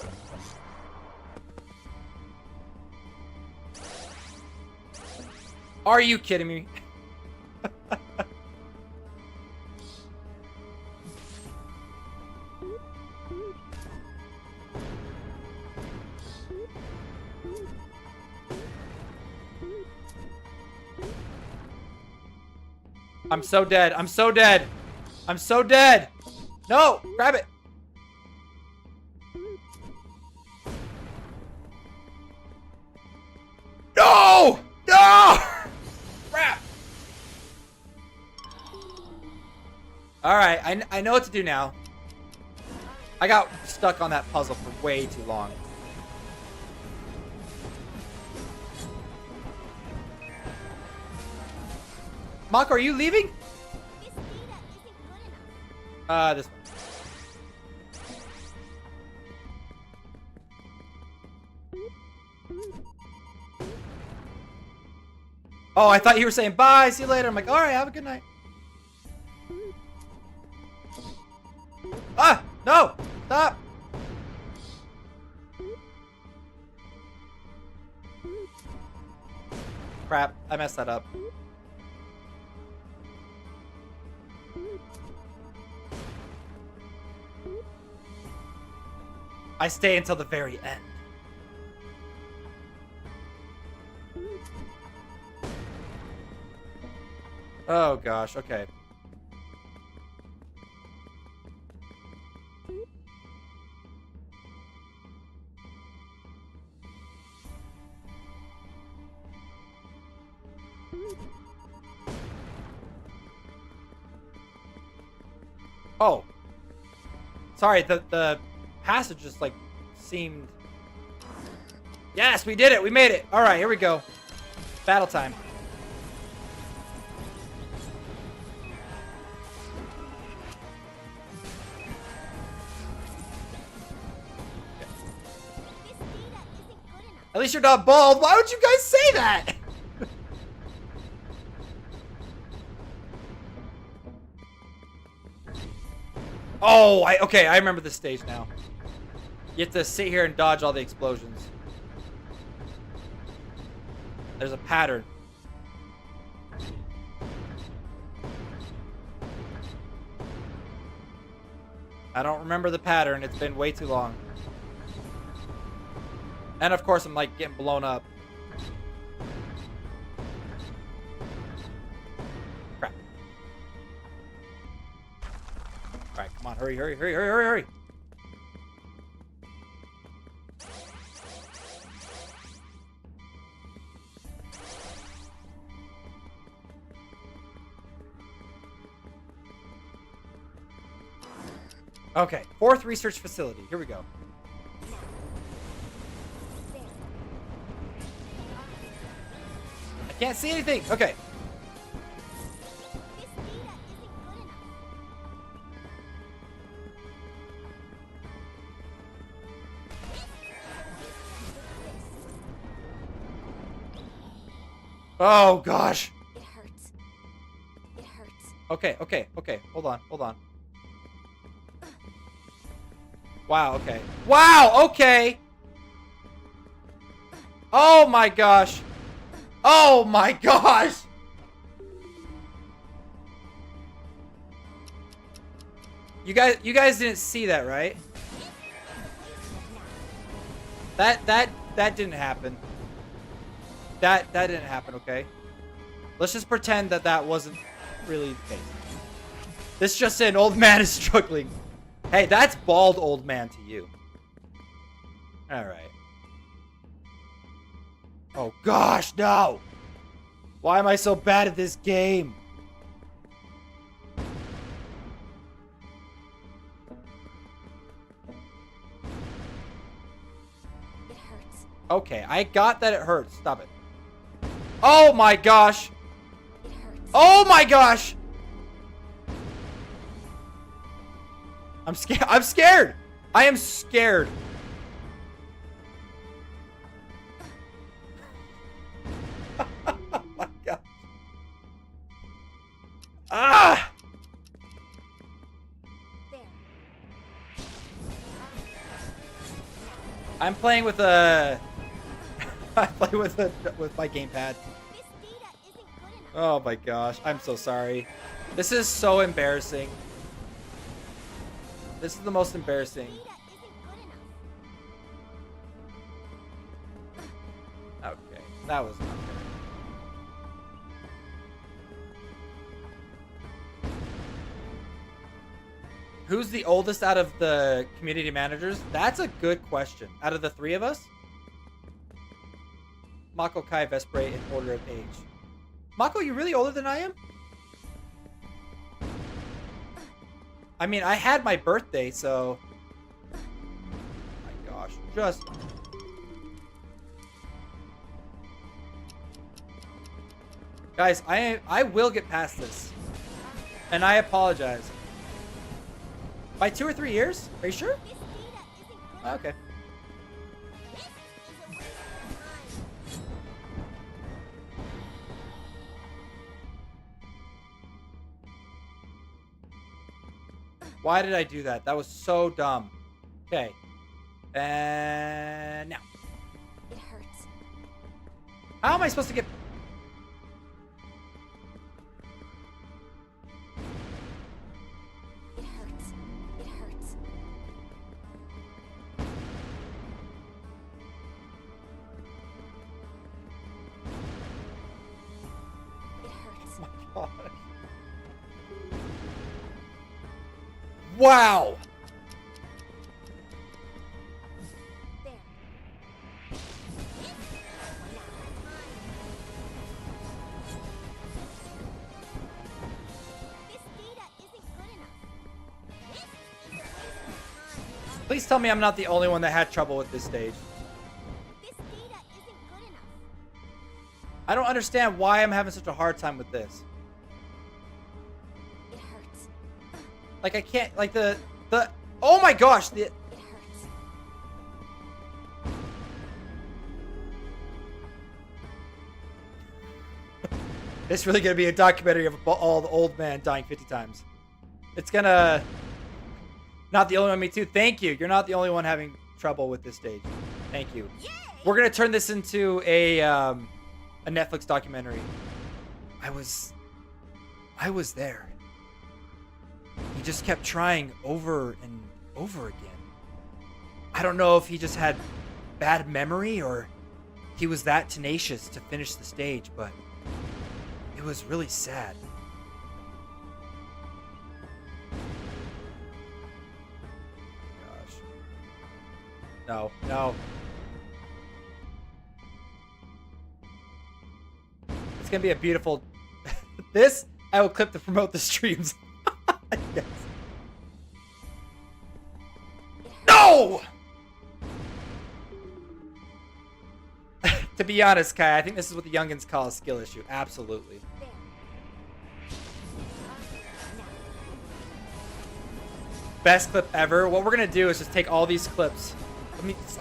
Are you kidding me? I'm so dead. I'm so dead. I'm so dead. No, grab it. No! No! Crap. All right, I know what to do now. I got stuck on that puzzle for way too long. Mako, are you leaving? This one. Oh, I thought you were saying bye, see you later. I'm like, all right, have a good night. Ah, no, stop. Crap, I messed that up. I stay until the very end. Oh gosh, okay. Oh. Sorry, the passage just like seemed... Yes, we did it. We made it. All right, here we go. Battle time. At least you're not bald. Why would you guys say that? Oh, okay, I remember this stage now. You have to sit here and dodge all the explosions. There's a pattern. I don't remember the pattern. It's been way too long. And of course, I'm like getting blown up. Crap. Alright, come on. Hurry, hurry, hurry, hurry, hurry, hurry. Okay, 4th research facility. Here we go. I can't see anything. Okay. Oh gosh. It hurts. It hurts. Okay, okay, okay. Hold on, hold on. Wow, okay. Wow, okay. Oh my gosh. Oh my gosh. You guys didn't see that, right? That didn't happen. That didn't happen, okay? Let's just pretend that that wasn't really the case. This just an old man is struggling. Hey, that's bald old man to you. Alright. Oh gosh, no! Why am I so bad at this game? It hurts. Okay, I got that it hurts. Stop it. Oh my gosh! It hurts. Oh my gosh! I'm scared. I'm scared. I am scared. Oh my god. Ah! There. I'm playing with a. I play with my gamepad. This data isn't good enough. Oh my gosh. I'm so sorry. This is so embarrassing. This is the most embarrassing. Data isn't good enough. Okay, that was not fair. Who's the oldest out of the community managers? That's a good question. Out of the 3 of us? Mako, Kai, Vespre in order of age. Mako, you really older than I am? I mean, I had my birthday, so... Oh my gosh. Just... Guys, I will get past this. And I apologize. By 2 or 3 years? Are you sure? This data isn't good enough. Okay. This is a waste of time. Why did I do that? That was so dumb. Okay. And now. It hurts. How am I supposed to get... It hurts. It hurts. It hurts. Oh my God. Wow. There. This data isn't good enough. This is a waste of time. Please tell me I'm not the only one that had trouble with this stage. This data isn't good enough. I don't understand why I'm having such a hard time with this. It hurts. Like I can't, like the oh my gosh, the It hurts. It's really gonna be a documentary of all the old man dying 50 times. It's gonna... Not the only one, me too. Thank you. You're not the only one having trouble with this stage. Thank you. Yay! We're gonna turn this into a Netflix documentary. I was there. He just kept trying over and over again. I don't know if he just had bad memory or he was that tenacious to finish the stage, but it was really sad. Gosh. No, no. It's gonna be a beautiful... This, I will clip to promote the streams. Yes. No! To be honest, Kai, I think this is what the youngins call a skill issue. Absolutely. There. Now. Best clip ever. What we're gonna do is just take all these clips. I mean, it's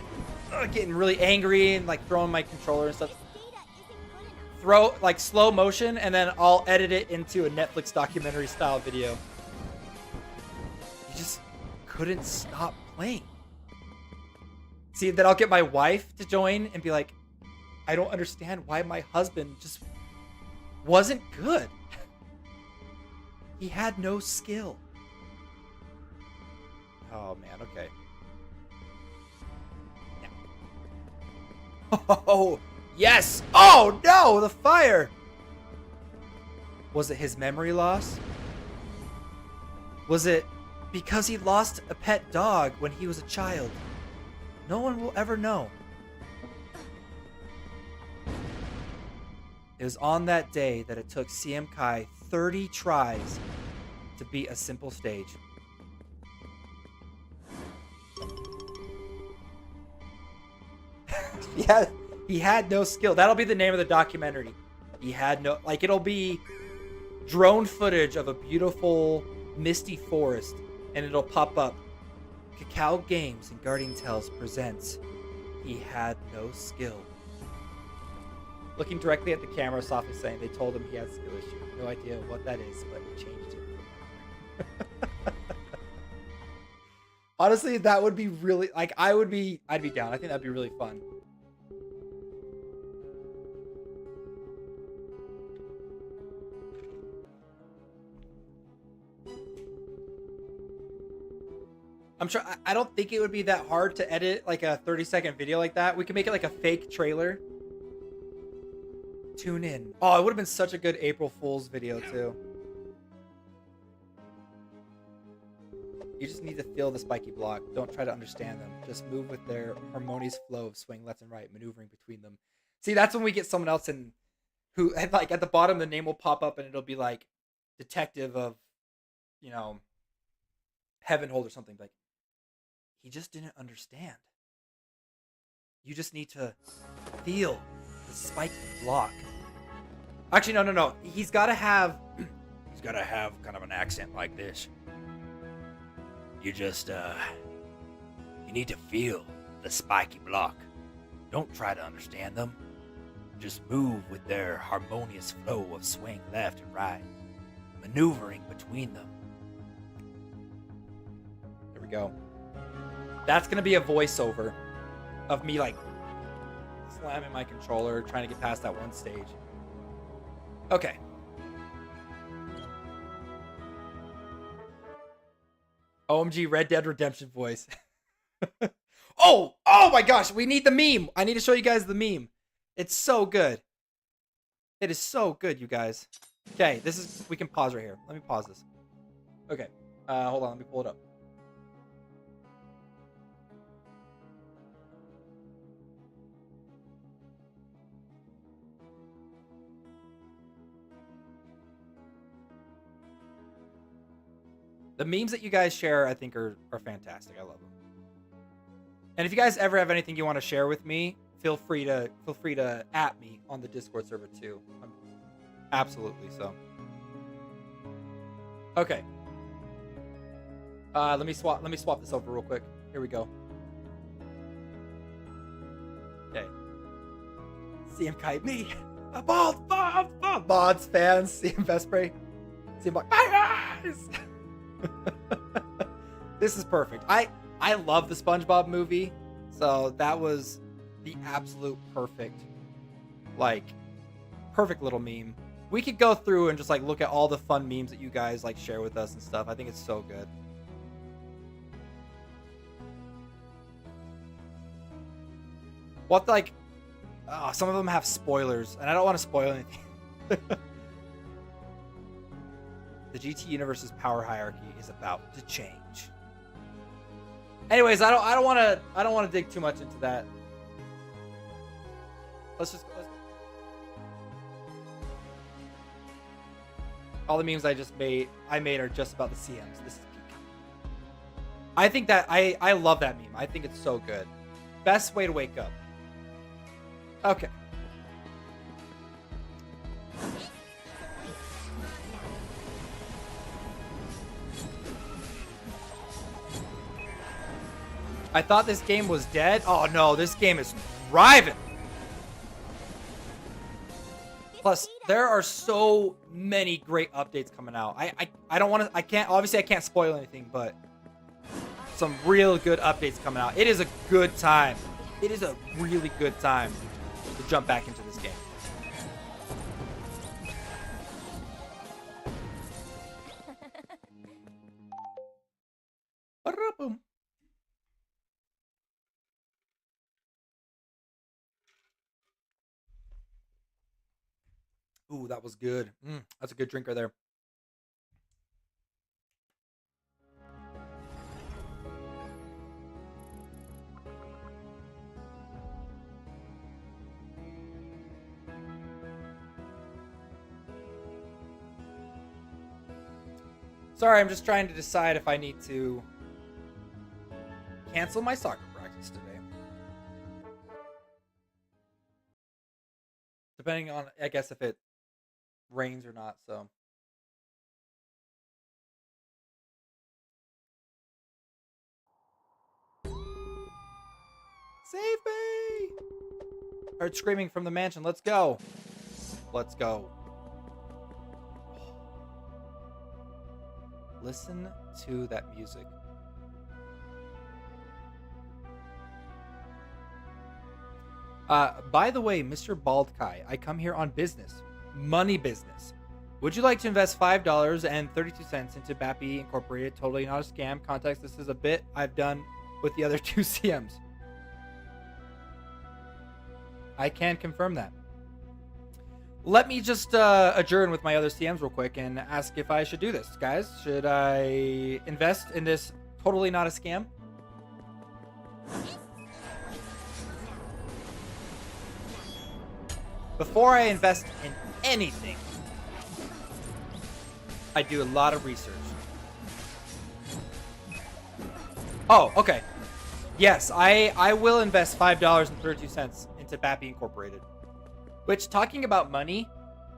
like getting really angry and like throwing my controller and stuff. This data isn't good enough. Throw like slow motion, and then I'll edit it into a Netflix documentary style video. You just couldn't stop playing. See, then I'll get my wife to join and be like, I don't understand why my husband just wasn't good. He had no skill. Oh man, okay. Oh, yes! Oh no, the fire! Was it his memory loss? Was it because he lost a pet dog when he was a child? No one will ever know. It was on that day that it took CM Kai 30 tries to beat a simple stage. He had no skill. That'll be the name of the documentary. He had no... Like, it'll be drone footage of a beautiful, misty forest, and it'll pop up. Cacao Games and Guardian Tales presents He Had No Skill. Looking directly at the camera, softly saying they told him he had a skill issue. No idea what that is, but it changed it. Honestly, that would be really... Like, I'd be down. I think that'd be really fun. I'm sure... I don't think it would be that hard to edit, like, a 30-second video like that. We can make it like a fake trailer. Tune in. Oh, it would have been such a good April Fool's video, too. You just need to feel the spiky block. Don't try to understand them. Just move with their harmonious flow of swing left and right, maneuvering between them. See, that's when we get someone else in who, like, at the bottom, the name will pop up and it'll be like detective of, you know, Heavenhold or something. Like, he just didn't understand. You just need to feel the spiky block. Actually, no. He's got to have kind of an accent like this. You just, you need to feel the spiky block. Don't try to understand them. Just move with their harmonious flow of swing left and right, maneuvering between them. There we go. That's going to be a voiceover of me, like, slamming my controller, trying to get past that one stage. Okay. OMG Red Dead Redemption voice. Oh my gosh, we need the meme. I need to show you guys the meme. It's so good. It is so good, you guys. Okay, we can pause right here. Let me pause this. Okay, hold on, let me pull it up. The memes that you guys share, I think, are fantastic. I love them. And if you guys ever have anything you want to share with me, feel free to at me on the Discord server too. Absolutely so. Okay. Let me swap this over real quick. Here we go. Okay. CM Kai, me. Mods fans, see him Vespre. See him like, my eyes! This is perfect. I love the SpongeBob movie, so that was the absolute perfect little meme. We could go through and just like look at all the fun memes that you guys like share with us and stuff. I think it's so good. What some of them have spoilers, and I don't want to spoil anything. The GT Universe's power hierarchy is about to change. Anyways, I don't want to dig too much into that. Let's all the memes I made are just about the CMs. This is peak. I think that I love that meme. I think it's so good. Best way to wake up. Okay. I thought this game was dead. Oh no, this game is thriving. Plus, there are so many great updates coming out. I don't want to, I can't spoil anything, but some real good updates coming out. It is a good time. It is a really good time to jump back into this game. Ba-da-boom. Ooh, that was good. That's a good drink right there. Sorry, I'm just trying to decide if I need to cancel my soccer practice today. Depending on, I guess, if it rains or not, so. Save me! Heard screaming from the mansion. Let's go. Let's go. Listen to that music. By the way, Mr. Baldkai, I come here on business. Money business. Would you like to invest $5.32 into Bappy Incorporated? Totally not a scam. Context, this is a bit I've done with the other two CMs. I can confirm that. Let me just adjourn with my other CMs real quick and ask if I should do this, guys. Should I invest in this totally not a scam? Before I invest in anything, I do a lot of research. Oh, okay. Yes, I will invest $5.32 into Bappy Incorporated. Which, talking about money,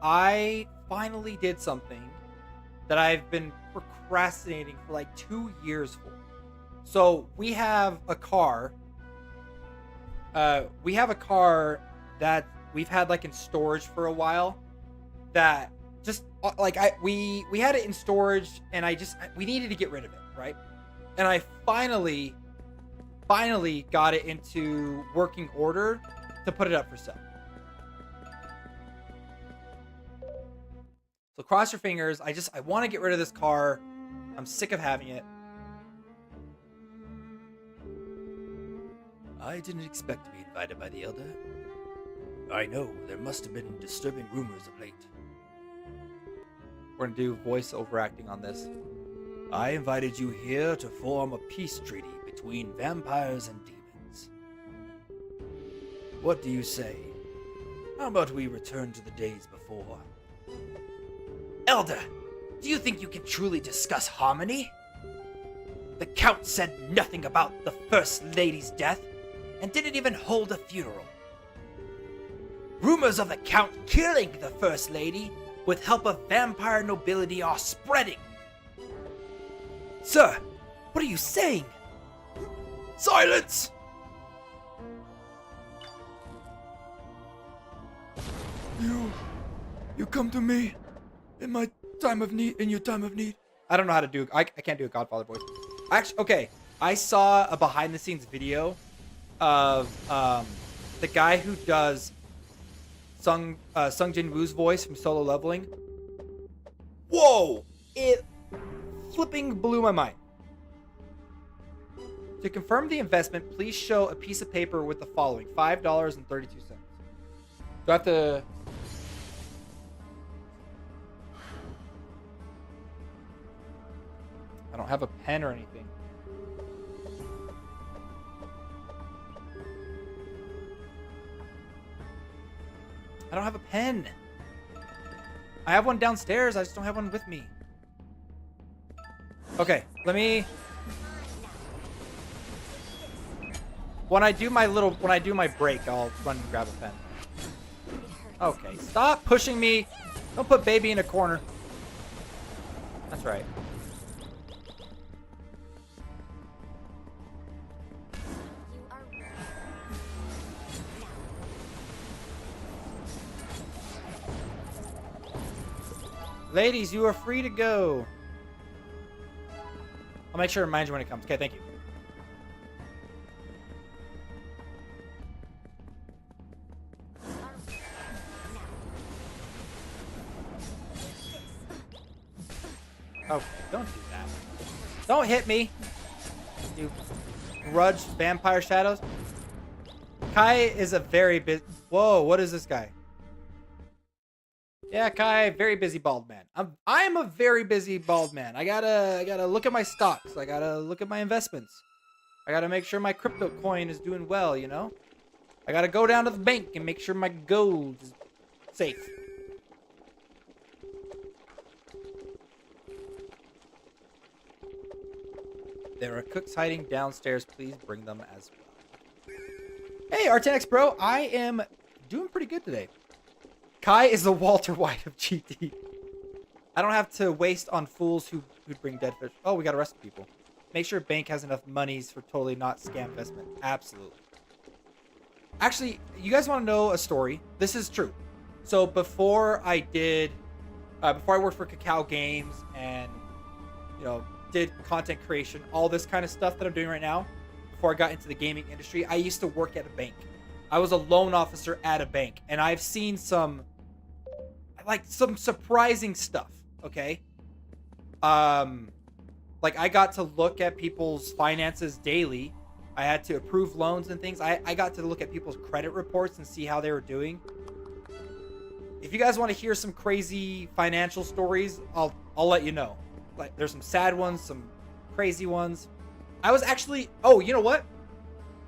I finally did something that I've been procrastinating for like 2 years for. So we have a car. We have a car that we've had like in storage for a while. That just like we had it in storage, and we needed to get rid of it, right? And I finally got it into working order to put it up for sale. So cross your fingers. I want to get rid of this car. I'm sick of having it. I didn't expect to be invited by the Elder. I know, there must have been disturbing rumors of late. We're going to do voice overacting on this. I invited you here to form a peace treaty between vampires and demons. What do you say? How about we return to the days before? Elder, do you think you can truly discuss harmony? The Count said nothing about the First Lady's death, and didn't even hold a funeral. Rumors of the Count killing the First Lady with help of vampire nobility are spreading. Sir, what are you saying? Silence! You come to me in my time of need, in your time of need. I don't know how to do, I can't do a Godfather voice. Actually, okay. I saw a behind the scenes video of the guy who does Sung Jin Woo's voice from Solo Leveling. Whoa! It flipping blew my mind. To confirm the investment, please show a piece of paper with the following: $5.32. Do I have to? I don't have a pen or anything. I don't have a pen. I have one downstairs. I just don't have one with me. Okay, let me. When I do my break, I'll run and grab a pen. Okay, stop pushing me. Don't put baby in a corner. That's right. Ladies, you are free to go. I'll make sure to remind you when it comes. Okay, thank you. Okay, don't do that. Don't hit me, you grudge vampire shadows. Kai is a very busy. Whoa, what is this guy? Yeah, Kai, very busy bald man. I'm a very busy bald man. I gotta look at my stocks. I gotta look at my investments. I gotta make sure my crypto coin is doing well, you know? I gotta go down to the bank and make sure my gold is safe. There are cooks hiding downstairs. Please bring them as well. Hey, R10X Pro. I am doing pretty good today. Kai is the Walter White of GT. I don't have to waste on fools who'd bring dead fish. Oh, we got arrested people. Make sure bank has enough monies for totally not scam investment. Absolutely. Actually, you guys want to know a story? This is true. So before I worked for Cacao Games and, did content creation, all this kind of stuff that I'm doing right now, before I got into the gaming industry, I used to work at a bank. I was a loan officer at a bank, and I've seen some surprising stuff, okay? Like, I got to look at people's finances daily. I had to approve loans and things. I got to look at people's credit reports and see how they were doing. If you guys want to hear some crazy financial stories, I'll let you know. Like, there's some sad ones, some crazy ones. I was actually... Oh, you know what?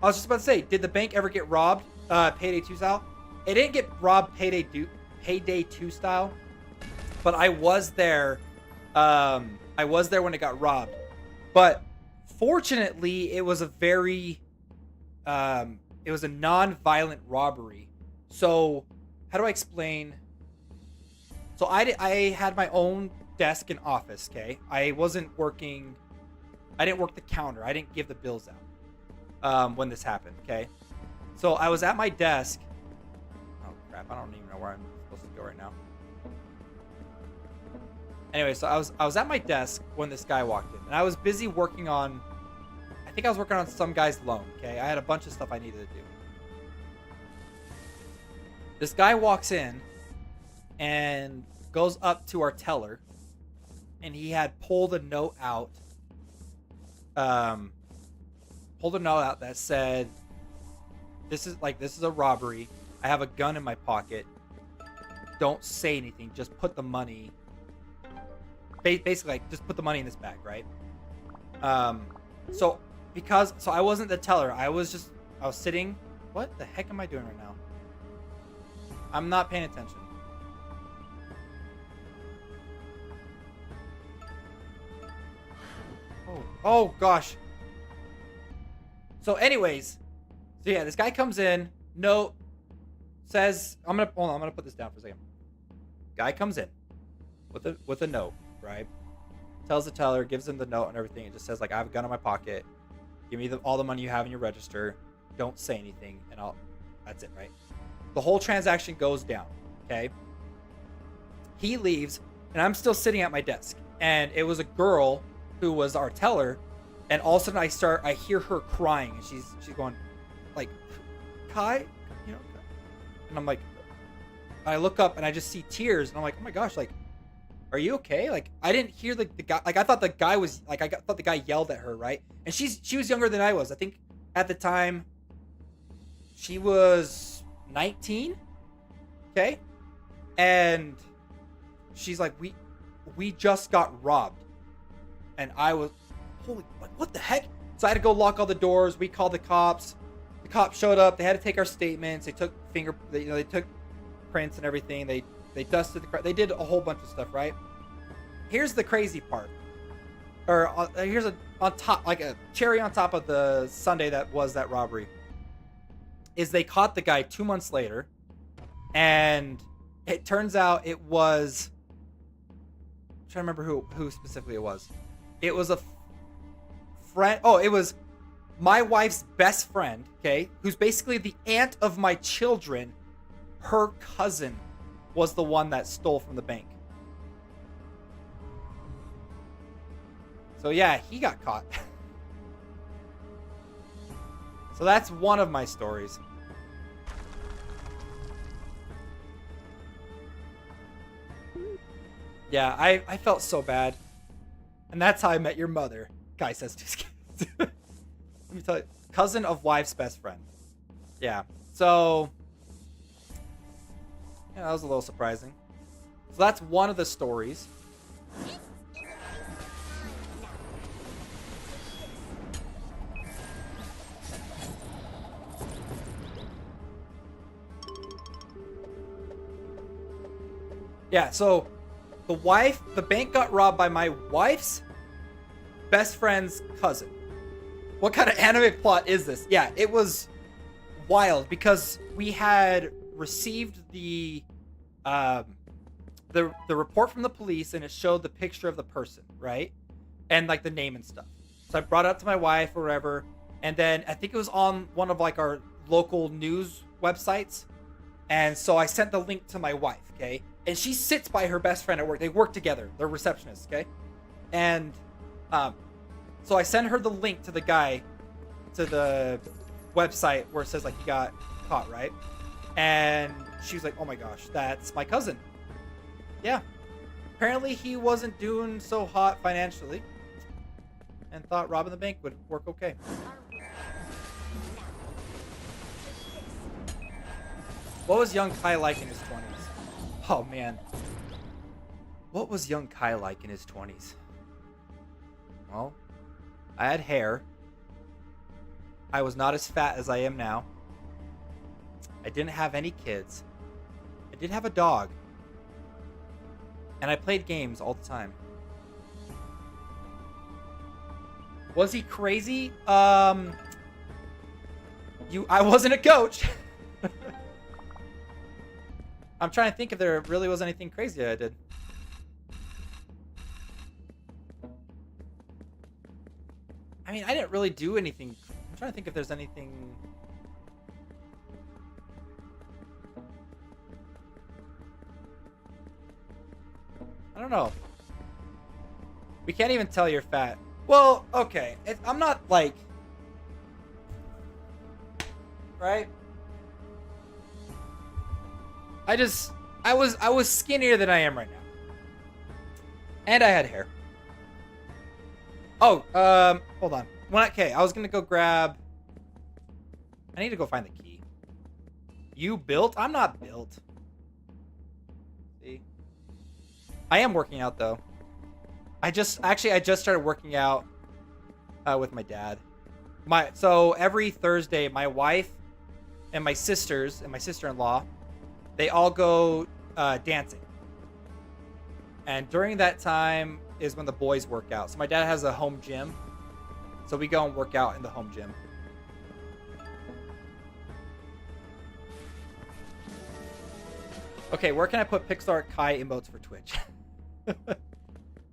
I was just about to say, did the bank ever get robbed? Payday 2 style? It didn't get robbed Payday 2 style. But I was there. I was there when it got robbed. But fortunately, it was a very... it was a non-violent robbery. So, how do I explain? So, I had my own desk and office, okay? I didn't work the counter. I didn't give the bills out when this happened, okay? So I was at my desk. Oh crap, I don't even know where I'm supposed to go right now. Anyway, so I was at my desk when this guy walked in, and I was busy working on, I think I was working on some guy's loan, okay? I had a bunch of stuff I needed to do. This guy walks in and goes up to our teller, and he had pulled a note out that said, this is a robbery. I have a gun in my pocket. Don't say anything. Just put the money. Basically, like, just put the money in this bag, right? So I wasn't the teller. I was sitting. What the heck am I doing right now? I'm not paying attention. Oh gosh. So anyways, yeah, this guy comes in, note, says, I'm gonna put this down for a second. Guy comes in with a note, right? Tells the teller, gives him the note and everything. It just says, like, I have a gun in my pocket. Give me all the money you have in your register. Don't say anything, and that's it, right? The whole transaction goes down. Okay. He leaves, and I'm still sitting at my desk. And it was a girl who was our teller, and all of a sudden I hear her crying, and she's going like, Kai, you know, and I'm like, I look up and I just see tears, and I'm like, oh my gosh, like, are you okay? Like, I didn't hear the guy, like, I thought the guy was like, thought the guy yelled at her, right? And she was younger than I was. I think at the time she was 19. Okay. And she's like, we just got robbed. And I was, holy, like, what the heck? So I had to go lock all the doors. We called the cops. The cops showed up. They had to take our statements. They took they took prints and everything. They dusted they did a whole bunch of stuff, right? Here's the crazy part. Or here's on top, like a cherry on top of the Sunday that was that robbery. Is they caught the guy 2 months later, and it turns out it was, I'm trying to remember who specifically it was. It was a friend. Oh, it was my wife's best friend, okay, who's basically the aunt of my children. Her cousin was the one that stole from the bank. So yeah, he got caught. So that's one of my stories. Yeah, I felt so bad. And that's how I met your mother. Guy says to his kids. Let me tell you. Cousin of wife's best friend. Yeah. So, yeah, that was a little surprising. So that's one of the stories. Yeah, so the bank got robbed by my wife's best friend's cousin. What kind of anime plot is this? Yeah, it was wild because we had received the report from the police, and it showed the picture of the person, right? And like the name and stuff. So I brought it up to my wife or whatever, and then I think it was on one of like our local news websites. And so I sent the link to my wife, okay? And she sits by her best friend at work. They work together. They're receptionists, okay? And so I sent her the link to the guy, to the website where it says like he got caught, right? And she was like, oh my gosh, that's my cousin. Yeah. Apparently he wasn't doing so hot financially and thought robbing the bank would work okay. What was young Kai like in his 20s? Oh, man. What was young Kai like in his 20s? Well, I had hair. I was not as fat as I am now. I didn't have any kids. I did have a dog. And I played games all the time. Was he crazy? I wasn't a coach. I'm trying to think if there really was anything crazy that I did. I mean, I didn't really do anything. I'm trying to think if there's anything. I don't know. We can't even tell you're fat. Well, okay. I'm not like. Right? I was skinnier than I am right now. And I had hair. Oh, hold on. Okay, I was gonna go grab. I need to go find the key. You built? I'm not built. See? I am working out though. I just started working out with my dad. So every Thursday, my wife and my sisters and my sister-in-law, they all go dancing. And during that time is when the boys work out. So my dad has a home gym. So we go and work out in the home gym. Okay, where can I put Pixar Kai emotes for Twitch? The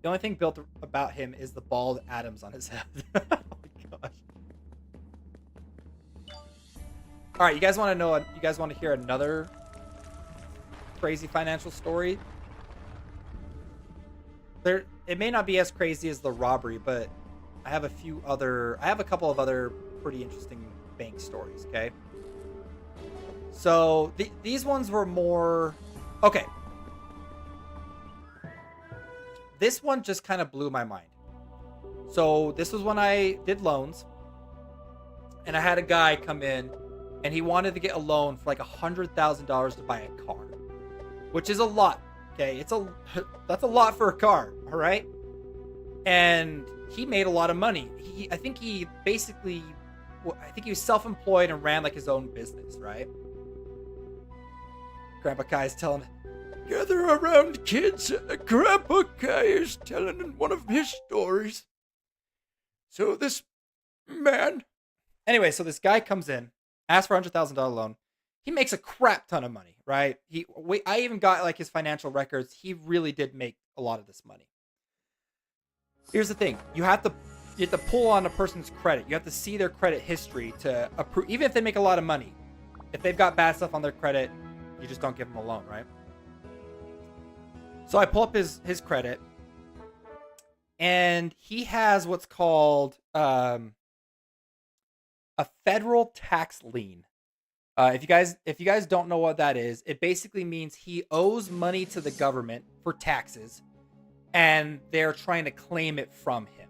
only thing built about him is the bald atoms on his head. Oh my gosh. All right, you guys want to hear another crazy financial story. It may not be as crazy as the robbery, but I have a couple of other pretty interesting bank stories, okay? So these ones were more okay. This one just kind of blew my mind. So this was when I did loans, and I had a guy come in, and he wanted to get a loan for like $100,000 to buy a car, which is a lot. Okay, that's a lot for a car. All right, and he made a lot of money. I think he was self-employed and ran like his own business, right? Grandpa Kai is telling, gather around, kids. Grandpa Kai is telling one of his stories. So this man... Anyway, so this guy comes in, asks for a $100,000 loan. He makes a crap ton of money, right? I even got like his financial records. He really did make a lot of this money. Here's the thing. You have to pull on a person's credit. You have to see their credit history to approve. Even if they make a lot of money, if they've got bad stuff on their credit, you just don't give them a loan, right? So I pull up his credit, and he has what's called a federal tax lien. If you guys don't know what that is, it basically means he owes money to the government for taxes, and they're trying to claim it from him.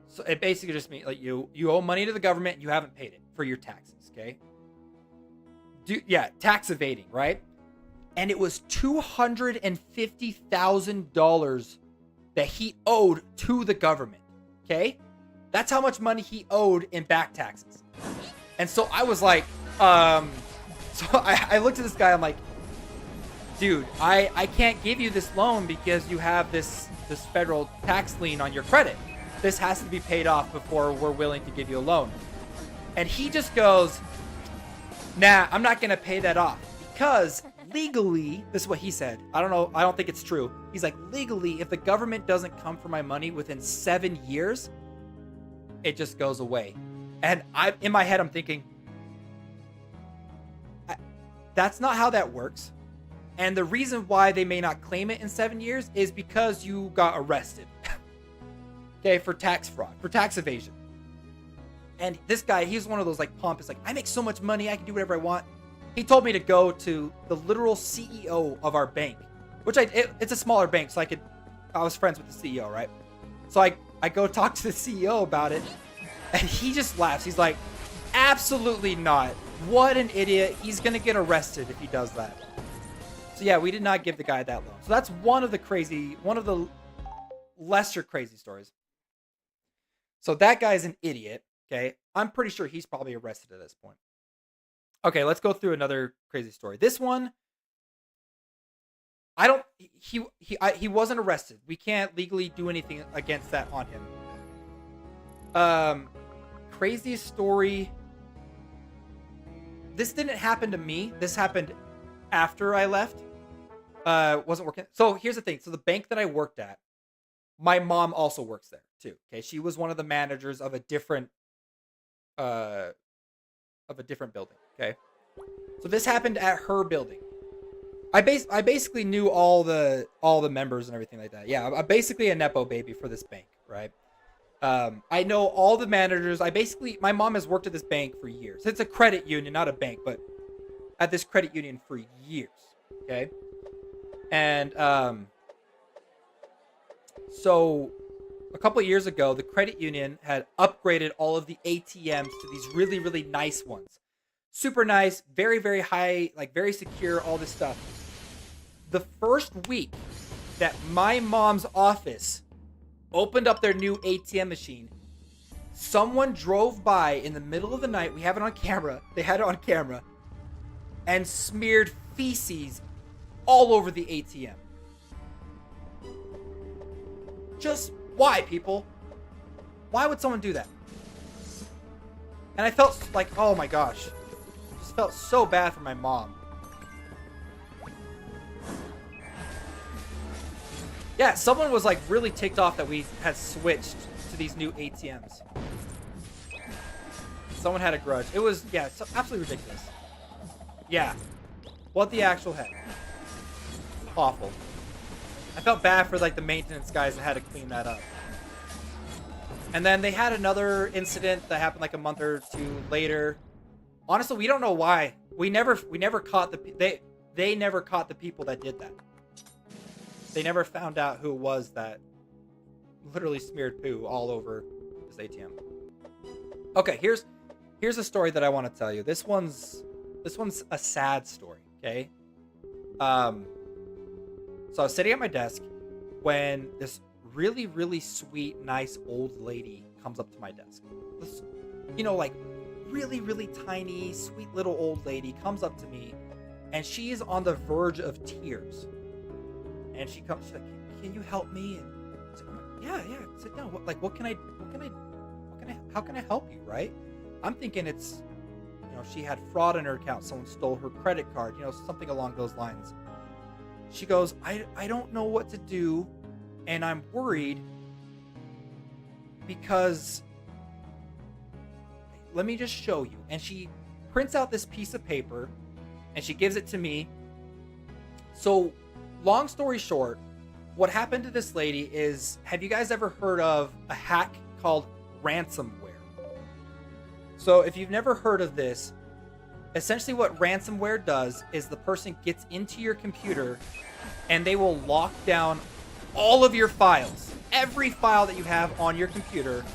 So it basically just means like you owe money to the government, you haven't paid it for your taxes, okay? Tax evading, right? And it was $250,000 that he owed to the government, okay? That's how much money he owed in back taxes. And so I was like, I looked at this guy, I'm like, dude, I can't give you this loan because you have this federal tax lien on your credit. This has to be paid off before we're willing to give you a loan. And he just goes, nah, I'm not going to pay that off because legally, this is what he said. I don't think it's true. He's like, legally, if the government doesn't come for my money within 7 years, it just goes away. And in my head, I'm thinking, that's not how that works. And the reason why they may not claim it in 7 years is because you got arrested. Okay, for tax fraud, for tax evasion. And this guy, he's one of those like pompous, like, I make so much money, I can do whatever I want. He told me to go to the literal CEO of our bank, which it's a smaller bank, so I was friends with the CEO, right? So I go talk to the CEO about it, and he just laughs. He's like, absolutely not. What an idiot. He's going to get arrested if he does that. So yeah, we did not give the guy that loan. So that's one of the lesser crazy stories. So that guy's an idiot, okay? I'm pretty sure he's probably arrested at this point. Okay, let's go through another crazy story. This one, he wasn't arrested. We can't legally do anything against that on him. Craziest story. This didn't happen to me. This happened after I left. Wasn't working. So here's the thing. So the bank that I worked at, my mom also works there too. Okay, she was one of the managers of a different building. Okay, so this happened at her building. I basically knew all the members and everything like that. Yeah, I'm basically a nepo baby for this bank, right? I know all the managers. My mom has worked at this bank for years. It's a credit union, not a bank, but at this credit union for years. Okay, and so a couple of years ago, the credit union had upgraded all of the ATMs to these really, really nice ones. Super nice, very, very high, like very secure, all this stuff. The first week that my mom's office opened up their new ATM machine, someone drove by in the middle of the night. We have it on camera. They had it on camera and smeared feces all over the ATM. Just why, people? Why would someone do that? And I felt like, oh my gosh. Just felt so bad for my mom. Yeah, someone was like really ticked off that we had switched to these new ATMs. Someone had a grudge. It was, yeah, absolutely ridiculous. Yeah. What the actual heck? Awful. I felt bad for like the maintenance guys that had to clean that up. And then they had another incident that happened like a month or two later. Honestly, we don't know why. We never caught they never caught the people that did that. They never found out who it was that literally smeared poo all over this ATM. Okay, here's a story that I want to tell you. This one's a sad story, okay? So I was sitting at my desk when this really, really sweet, nice old lady comes up to my desk. This, like really, really tiny, sweet little old lady comes up to me, and she is on the verge of tears. And she's like, "Can you help me?" And I said, "Yeah, sit down. How can I help you?" Right? I'm thinking it's, she had fraud in her account. Someone stole her credit card. Something along those lines. She goes, I don't know what to do, and I'm worried because let me just show you. And she prints out this piece of paper and she gives it to me. So, long story short, what happened to this lady is, have you guys ever heard of a hack called ransomware? So, if you've never heard of this, essentially what ransomware does is the person gets into your computer and they will lock down all of your files, every file that you have on your computer.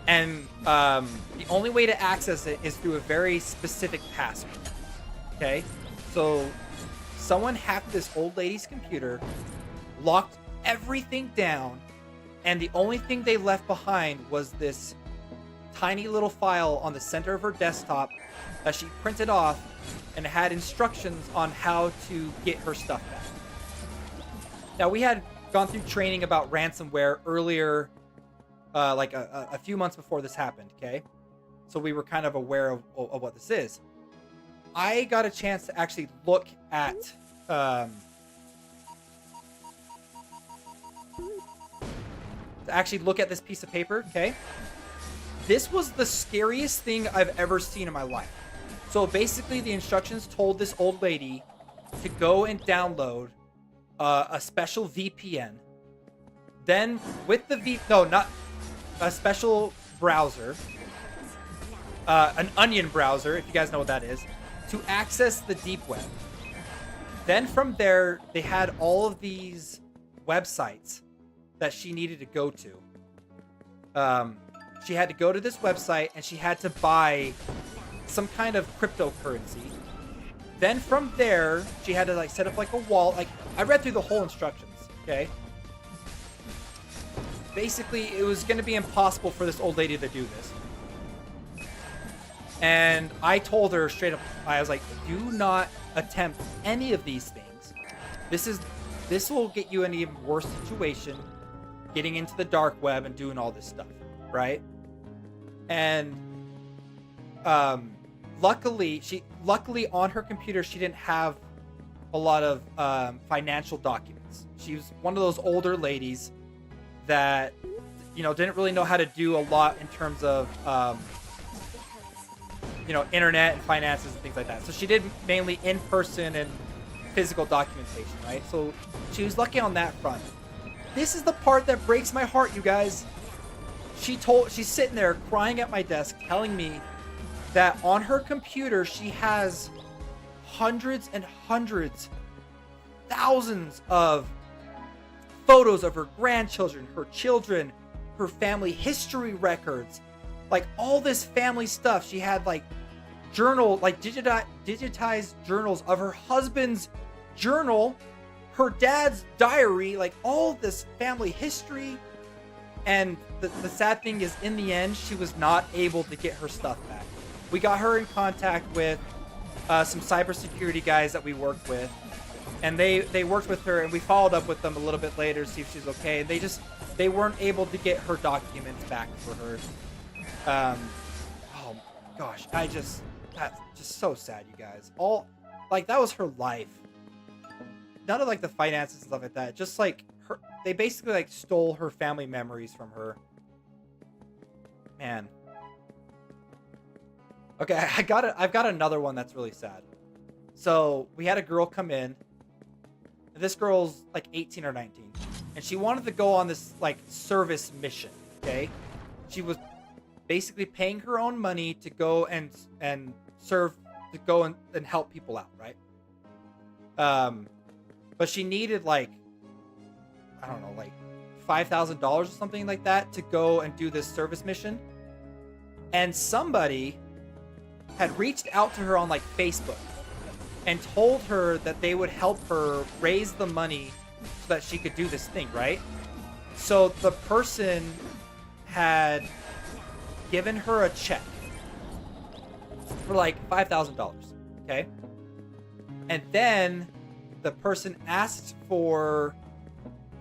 And the only way to access it is through a very specific password. Okay? So someone hacked this old lady's computer, locked everything down, and the only thing they left behind was this tiny little file on the center of her desktop that she printed off and had instructions on how to get her stuff back. Now, we had gone through training about ransomware earlier, like a few months before this happened, okay? So we were kind of aware of what this is. I got a chance to actually look at this piece of paper, okay? This was the scariest thing I've ever seen in my life. So basically, the instructions told this old lady to go and download a special VPN. Then with the not a special browser, an onion browser, if you guys know what that is, to access the deep web. Then from there, they had all of these websites that she needed to go to. She had to go to this website and she had to buy some kind of cryptocurrency. Then from there, she had to set up a wall. I read through the whole instructions, okay? Basically, it was going to be impossible for this old lady to do this. And I told her straight up, I was like, do not attempt any of these things. This will get you in an even worse situation, getting into the dark web and doing all this stuff, right? And luckily on her computer, she didn't have a lot of financial documents. She was one of those older ladies that didn't really know how to do a lot in terms of internet and finances and things like that. So she did mainly in-person and physical documentation, right? So she was lucky on that front. This is the part that breaks my heart, you guys. She's sitting there crying at my desk telling me that on her computer she has hundreds and hundreds, thousands of photos of her grandchildren, her children, her family history records, all this family stuff. She had digitized journals of her husband's journal, her dad's diary, all this family history. And the sad thing is, in the end, she was not able to get her stuff back. We got her in contact with some cybersecurity guys that we worked with, and they worked with her, and we followed up with them a little bit later to see if she's okay. And they weren't able to get her documents back for her. Oh gosh, that's just so sad, you guys. That was her life. None of the finances and stuff like that. Just they basically stole her family memories from her. Man. Okay, I've got another one that's really sad. So we had a girl come in. This girl's like 18 or 19, and she wanted to go on this like service mission. Okay, she was basically paying her own money to go and serve, to go and help people out, right? But she needed like, I don't know, like $5,000 or something like that to go and do this service mission. And somebody had reached out to her on like Facebook and told her that they would help her raise the money so that she could do this thing, right? So the person had given her a check for like $5,000, okay? And then the person asked for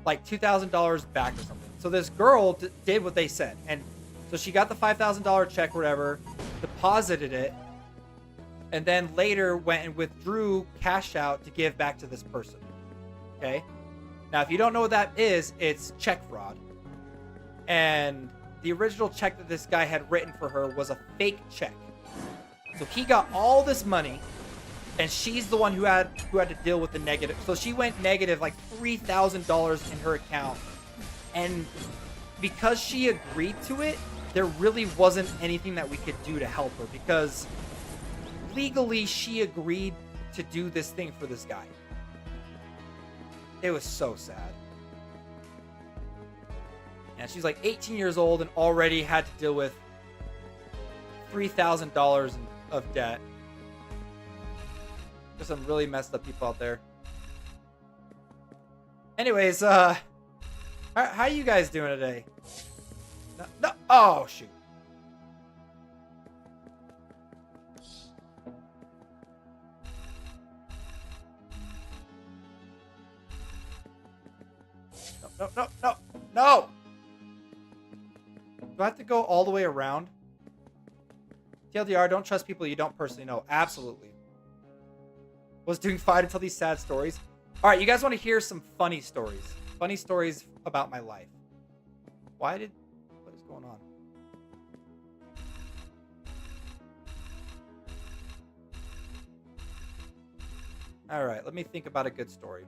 like $2,000 back or something. So this girl did what they said. And so she got the $5,000 check, whatever, deposited it, and then later went and withdrew cash out to give back to this person. Okay? Now, if you don't know what that is, it's check fraud. And the original check that this guy had written for her was a fake check. So he got all this money, and she's the one who had to deal with the negative. So she went negative like $3,000 in her account. And because she agreed to it, there really wasn't anything that we could do to help her, because legally she agreed to do this thing for this guy. It was so sad. And she's like 18 years old and already had to deal with $3,000 of debt. There's some really messed up people out there. Anyways, how are you guys doing today? No, oh shoot. No. Do I have to go all the way around? TLDR, don't trust people you don't personally know. Absolutely. Was doing fine until these sad stories. All right, you guys want to hear some funny stories? Funny stories about my life. What is going on? All right, let me think about a good story.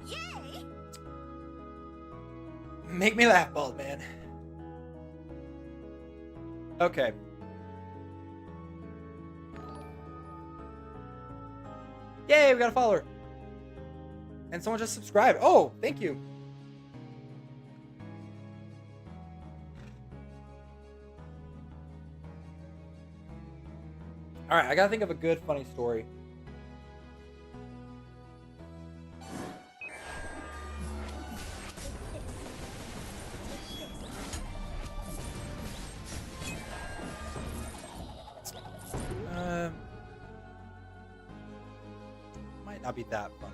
Yay! Make me laugh, bald man. Okay. Yay, we got a follower. And someone just subscribed. Oh, thank you. All right, I gotta think of a good, funny story. Might not be that funny.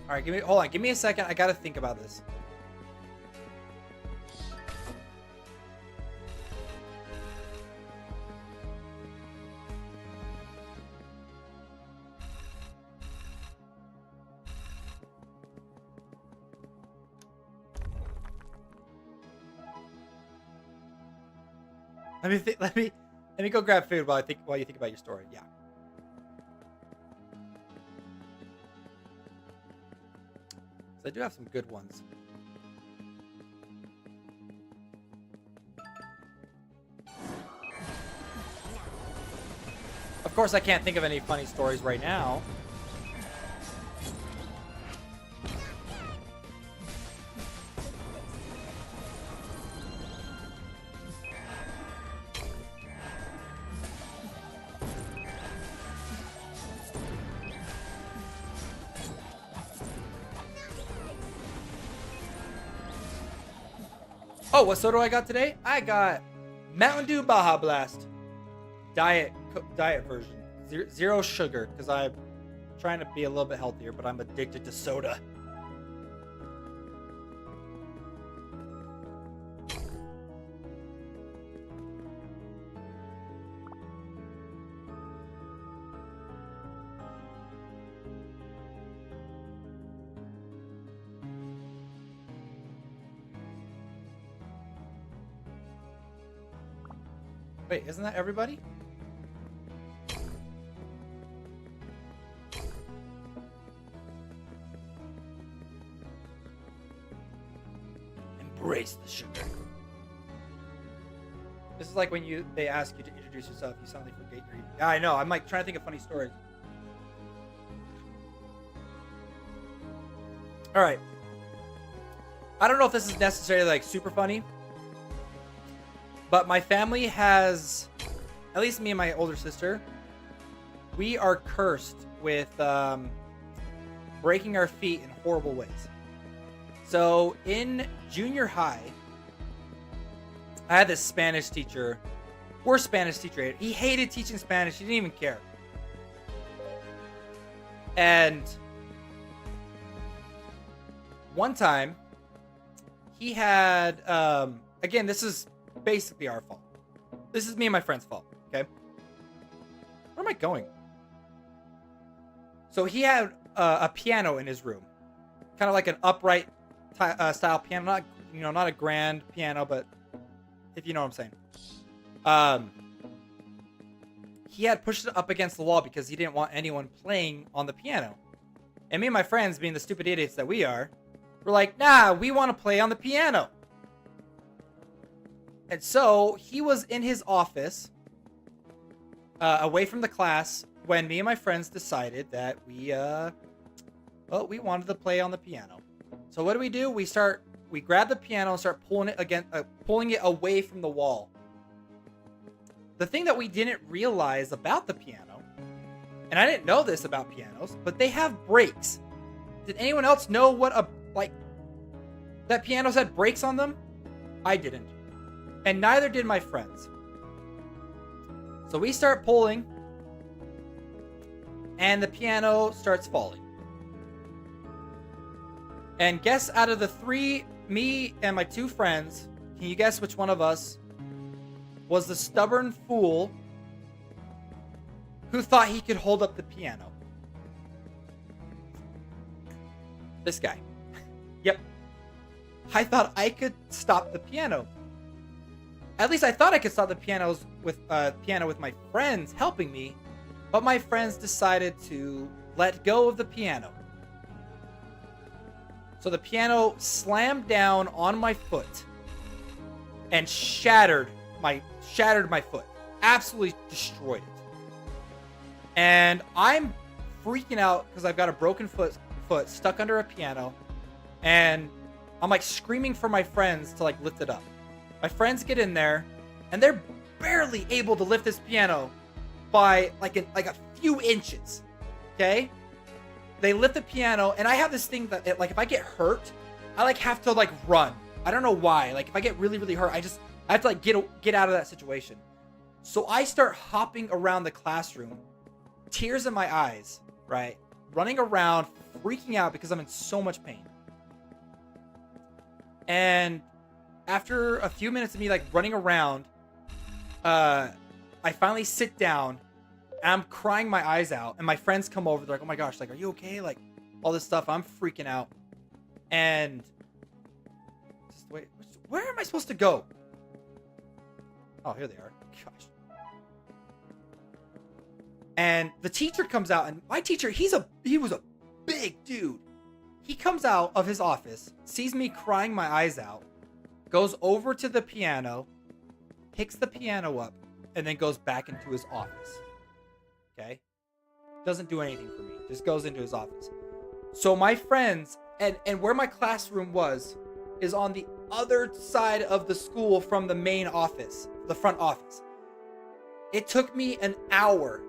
All right, hold on, give me a second. I gotta think about this. Let me go grab food while you think about your story. Yeah. So I do have some good ones. Of course, I can't think of any funny stories right now. Oh, what soda I got today? I got Mountain Dew Baja Blast. Diet version. Zero sugar, because I'm trying to be a little bit healthier, but I'm addicted to soda. Wait, isn't that everybody? Embrace the sugar. This is like when they ask you to introduce yourself, you suddenly forget your. Yeah, I know. I'm like trying to think of funny stories. All right. I don't know if this is necessarily like super funny, but my family has, at least me and my older sister, we are cursed with breaking our feet in horrible ways. So in junior high, I had this Spanish teacher, worst Spanish teacher. He hated teaching Spanish. He didn't even care. And one time, he had, again, this is basically our fault. This is me and my friend's fault, okay? Where am I going? So he had a piano in his room. Kind of like an upright style piano. Not a grand piano, but if you know what I'm saying. He had pushed it up against the wall because he didn't want anyone playing on the piano. And me and my friends, being the stupid idiots that we are, were like, nah, we want to play on the piano. And so he was in his office, away from the class, when me and my friends decided that we wanted to play on the piano. So what do? We grab the piano and start pulling it away from the wall. The thing that we didn't realize about the piano, and I didn't know this about pianos, but they have brakes. Did anyone else know that pianos had brakes on them? I didn't. And neither did my friends. So we start pulling, and the piano starts falling. And guess out of the three, me and my two friends, can you guess which one of us was the stubborn fool who thought he could hold up the piano? This guy. Yep. I thought I could stop the piano. At least I thought I could stop the piano with my friends helping me, but my friends decided to let go of the piano. So the piano slammed down on my foot and shattered my foot. Absolutely destroyed it. And I'm freaking out because I've got a broken foot stuck under a piano, and I'm like screaming for my friends to like lift it up. My friends get in there, and they're barely able to lift this piano by like a few inches. Okay? They lift the piano, and I have this thing that if I get hurt, I like have to like run. I don't know why. Like if I get really, really hurt, I have to like get out of that situation. So I start hopping around the classroom, tears in my eyes, right? Running around, freaking out because I'm in so much pain. And after a few minutes of me like running around, I finally sit down. I'm crying my eyes out, and my friends come over. They're like, "Oh my gosh, like, are you okay?" Like, all this stuff. I'm freaking out. And just wait, where am I supposed to go? Oh, here they are. Gosh. And the teacher comes out, and my teacher, he was a big dude. He comes out of his office, sees me crying my eyes out, goes over to the piano, picks the piano up, and then goes back into his office. Okay? Doesn't do anything for me. Just goes into his office. So my friends, and where my classroom was, is on the other side of the school from the main office, the front office. It took me an hour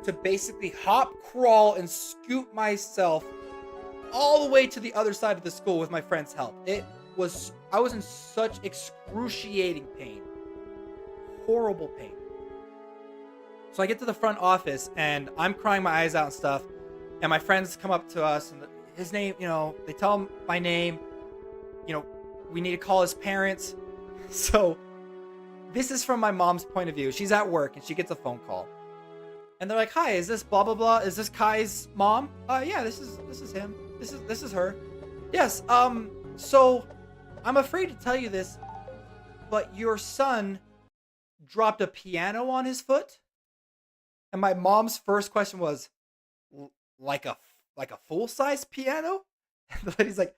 to basically hop, crawl, and scoot myself all the way to the other side of the school with my friend's help. I was in such excruciating pain. Horrible pain. So I get to the front office and I'm crying my eyes out and stuff. And my friends come up to us and his name, they tell him my name. We need to call his parents. So this is from my mom's point of view. She's at work and she gets a phone call. And they're like, "Hi, is this blah blah blah? Is this Kai's mom?" Yeah, this is him. This is her. Yes. So I'm afraid to tell you this, but your son dropped a piano on his foot. And my mom's first question was, like a full-size piano? And the lady's like,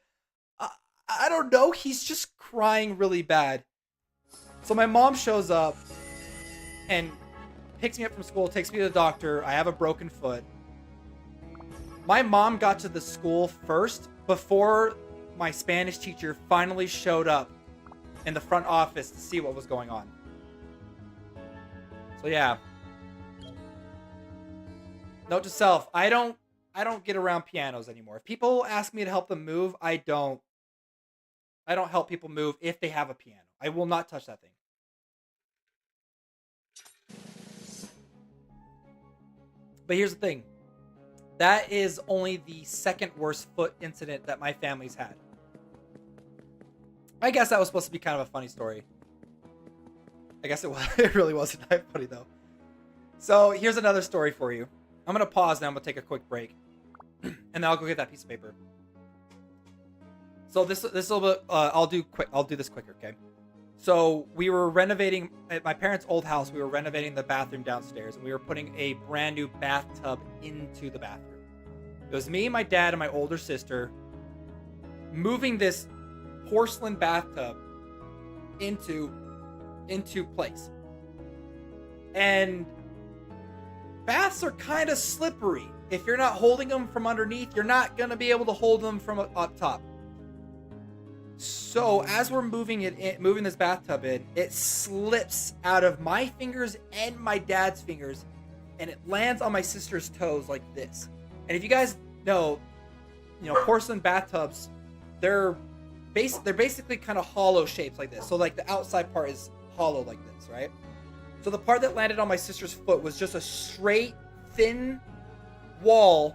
I don't know. He's just crying really bad. So my mom shows up and picks me up from school, takes me to the doctor. I have a broken foot. My mom got to the school first before my Spanish teacher finally showed up in the front office to see what was going on. So yeah. Note to self, I don't get around pianos anymore. If people ask me to help them move, I don't help people move if they have a piano. I will not touch that thing. But here's the thing. That is only the second worst foot incident that my family's had. I guess that was supposed to be kind of a funny story. I guess it was. It really wasn't that funny though. So here's another story for you. I'm gonna pause now. I'm gonna take a quick break, and then I'll go get that piece of paper. So this will be. I'll do this quicker, okay? So we were renovating at my parents' old house. We were renovating the bathroom downstairs, and we were putting a brand new bathtub into the bathroom. It was me, my dad, and my older sister moving this porcelain bathtub into place. And baths are kind of slippery. If you're not holding them from underneath, you're not going to be able to hold them from up top. So as we're moving this bathtub in, it slips out of my fingers and my dad's fingers, and it lands on my sister's toes like this. And if you guys know, porcelain bathtubs, they're basically kind of hollow shapes like this. So like the outside part is hollow like this, right? So the part that landed on my sister's foot was just a straight, thin wall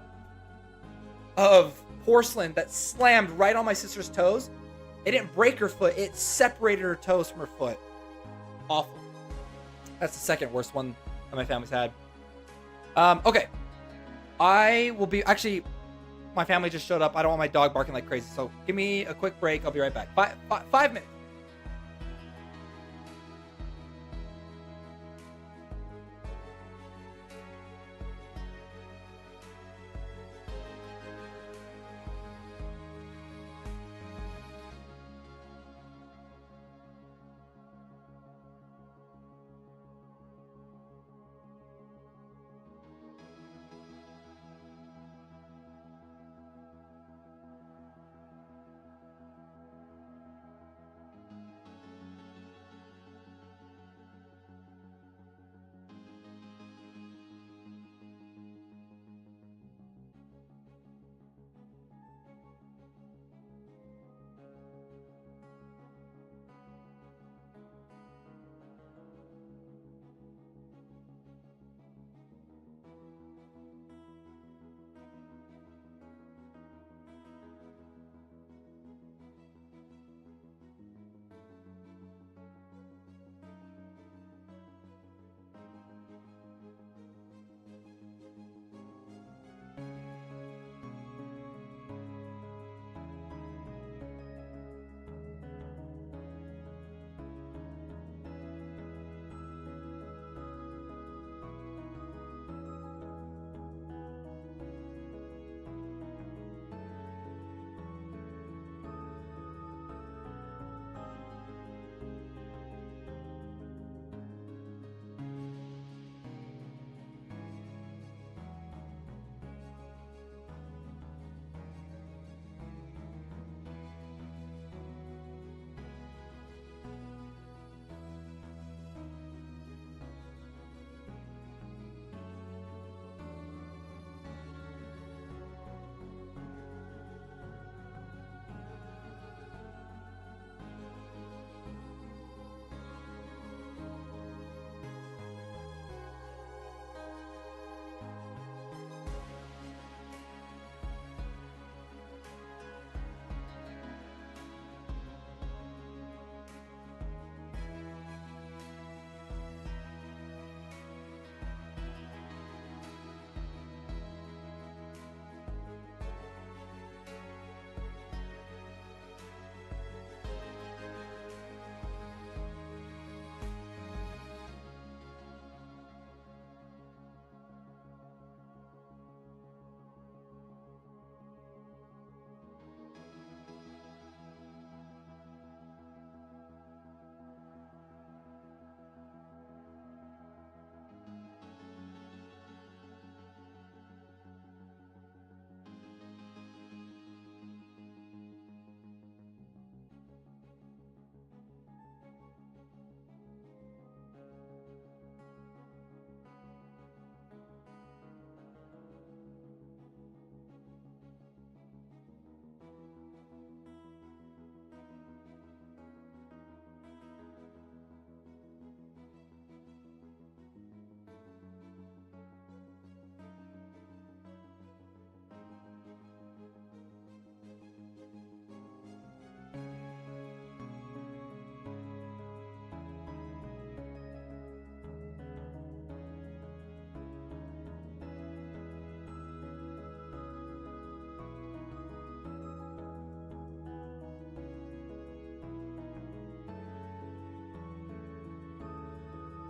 of porcelain that slammed right on my sister's toes. It didn't break her foot. It separated her toes from her foot. Awful. That's the second worst one that my family's had. Okay. Actually, my family just showed up. I don't want my dog barking like crazy. So give me a quick break. I'll be right back. 5 minutes.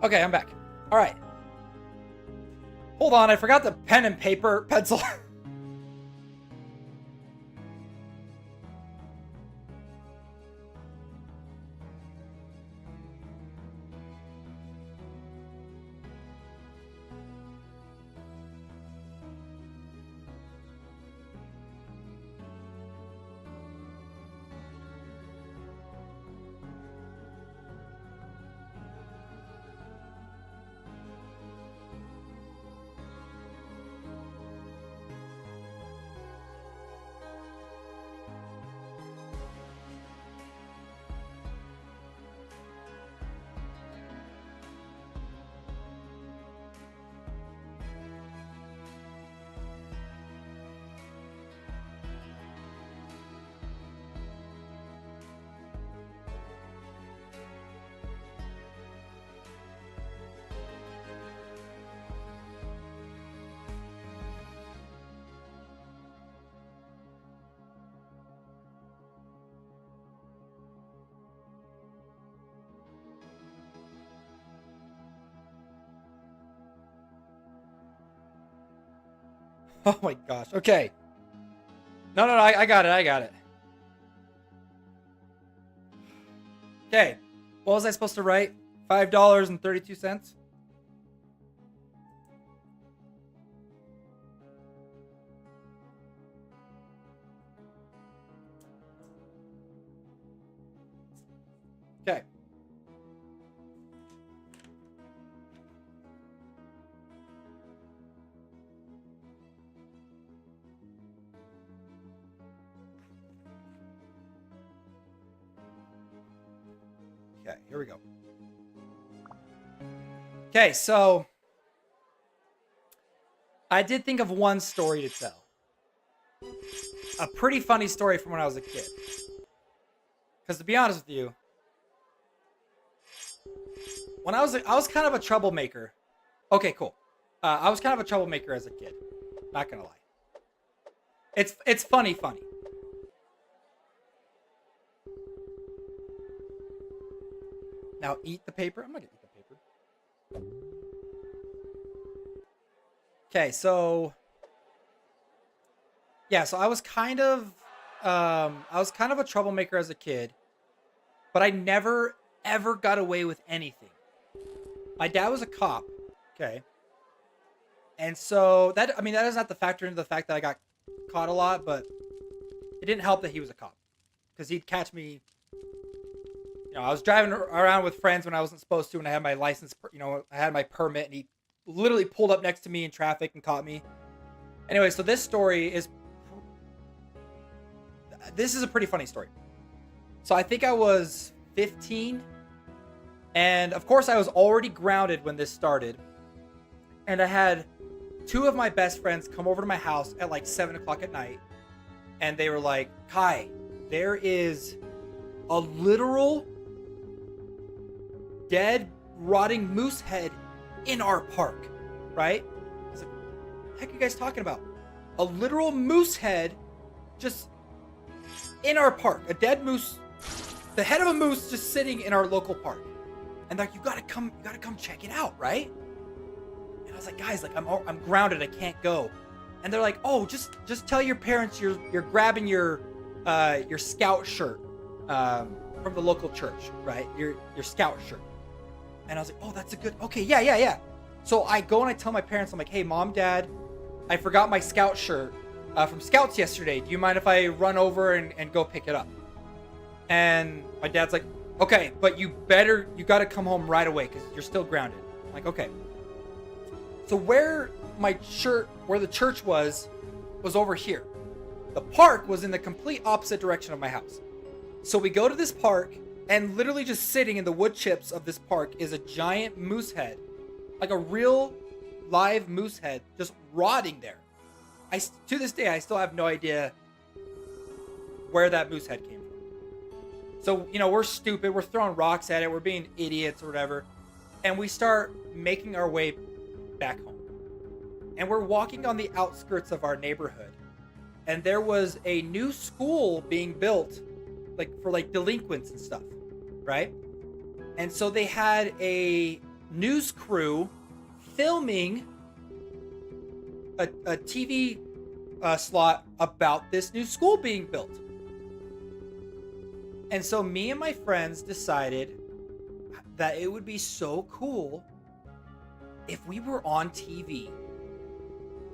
Okay, I'm back. All right. Hold on, I forgot the pen and paper pencil. Oh my gosh. Okay. No, I got it. I got it. Okay. What was I supposed to write? $5.32? Okay. Okay, here we go. Okay, so I did think of one story to tell. A pretty funny story from when I was a kid. Because to be honest with you, when I was kind of a troublemaker. Okay, cool. I was kind of a troublemaker as a kid. Not gonna lie. It's funny. Now eat the paper. I'm not gonna eat the paper. Okay, so yeah, so I was kind of a troublemaker as a kid, but I never ever got away with anything. My dad was a cop, okay, and so that I mean that doesn't have to factor into the fact that I got caught a lot, but it didn't help that he was a cop because he'd catch me. You know, I was driving around with friends when I wasn't supposed to, and I had my license. You know, I had my permit, and he literally pulled up next to me in traffic and caught me. Anyway, so this is a pretty funny story. So I think I was 15, and of course I was already grounded when this started. And I had two of my best friends come over to my house at like 7 o'clock at night, and they were like, "Kai, there is a literal dead, rotting moose head in our park," right? I was like, "What the heck are you guys talking about? A literal moose head just in our park, a dead moose, the head of a moose just sitting in our local park." And they're like, you gotta come check it out, right? And I was like, "Guys, like I'm grounded, I can't go." And they're like, "Oh, just tell your parents you're grabbing your scout shirt from the local church, right? Your scout shirt." And I was like, "Oh, that's a good, okay, yeah." So I go and I tell my parents, I'm like, "Hey, Mom, Dad, I forgot my scout shirt from Scouts yesterday. Do you mind if I run over and go pick it up?" And my dad's like, "Okay, but you got to come home right away because you're still grounded." I'm like, "Okay." So where the church was over here. The park was in the complete opposite direction of my house. So we go to this park, and literally just sitting in the wood chips of this park is a giant moose head. Like a real live moose head just rotting there. To this day, I still have no idea where that moose head came from. So, you know, we're stupid. We're throwing rocks at it. We're being idiots or whatever. And we start making our way back home. And we're walking on the outskirts of our neighborhood. And there was a new school being built, like for like delinquents and stuff, right? And so they had a news crew filming a TV slot about this new school being built. And so me and my friends decided that it would be so cool if we were on TV.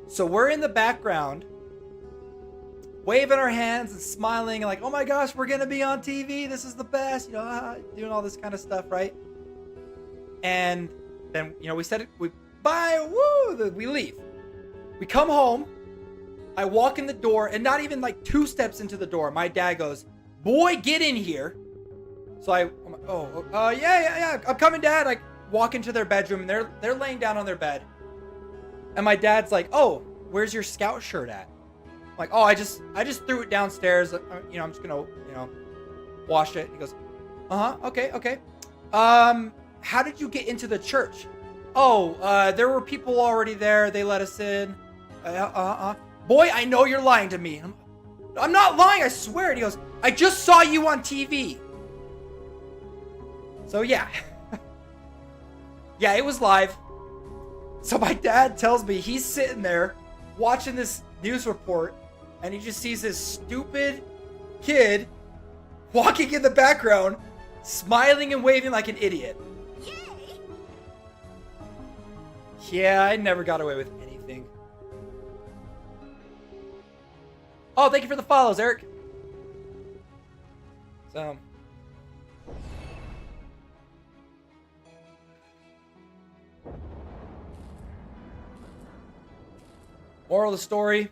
So we're in the background waving our hands and smiling and like, oh my gosh, we're gonna be on TV, this is the best, doing all this kind of stuff, right? And then we said it, we leave. We come home, I walk in the door, and not even like 2 steps into the door, my dad goes, boy, get in here. So I'm like, yeah, I'm coming, Dad. I walk into their bedroom and they're laying down on their bed. And my dad's like, oh, where's your scout shirt at? I'm like, oh, I just threw it downstairs. I'm just gonna, wash it. He goes, okay. How did you get into the church? Oh, there were people already there. They let us in. Boy, I know you're lying to me. I'm not lying, I swear. And he goes, I just saw you on TV. So yeah. Yeah, it was live. So my dad tells me he's sitting there watching this news report and he just sees this stupid kid walking in the background, smiling and waving like an idiot. Yay! Yeah, I never got away with anything. Oh, thank you for the follows, Eric. So. Moral of the story,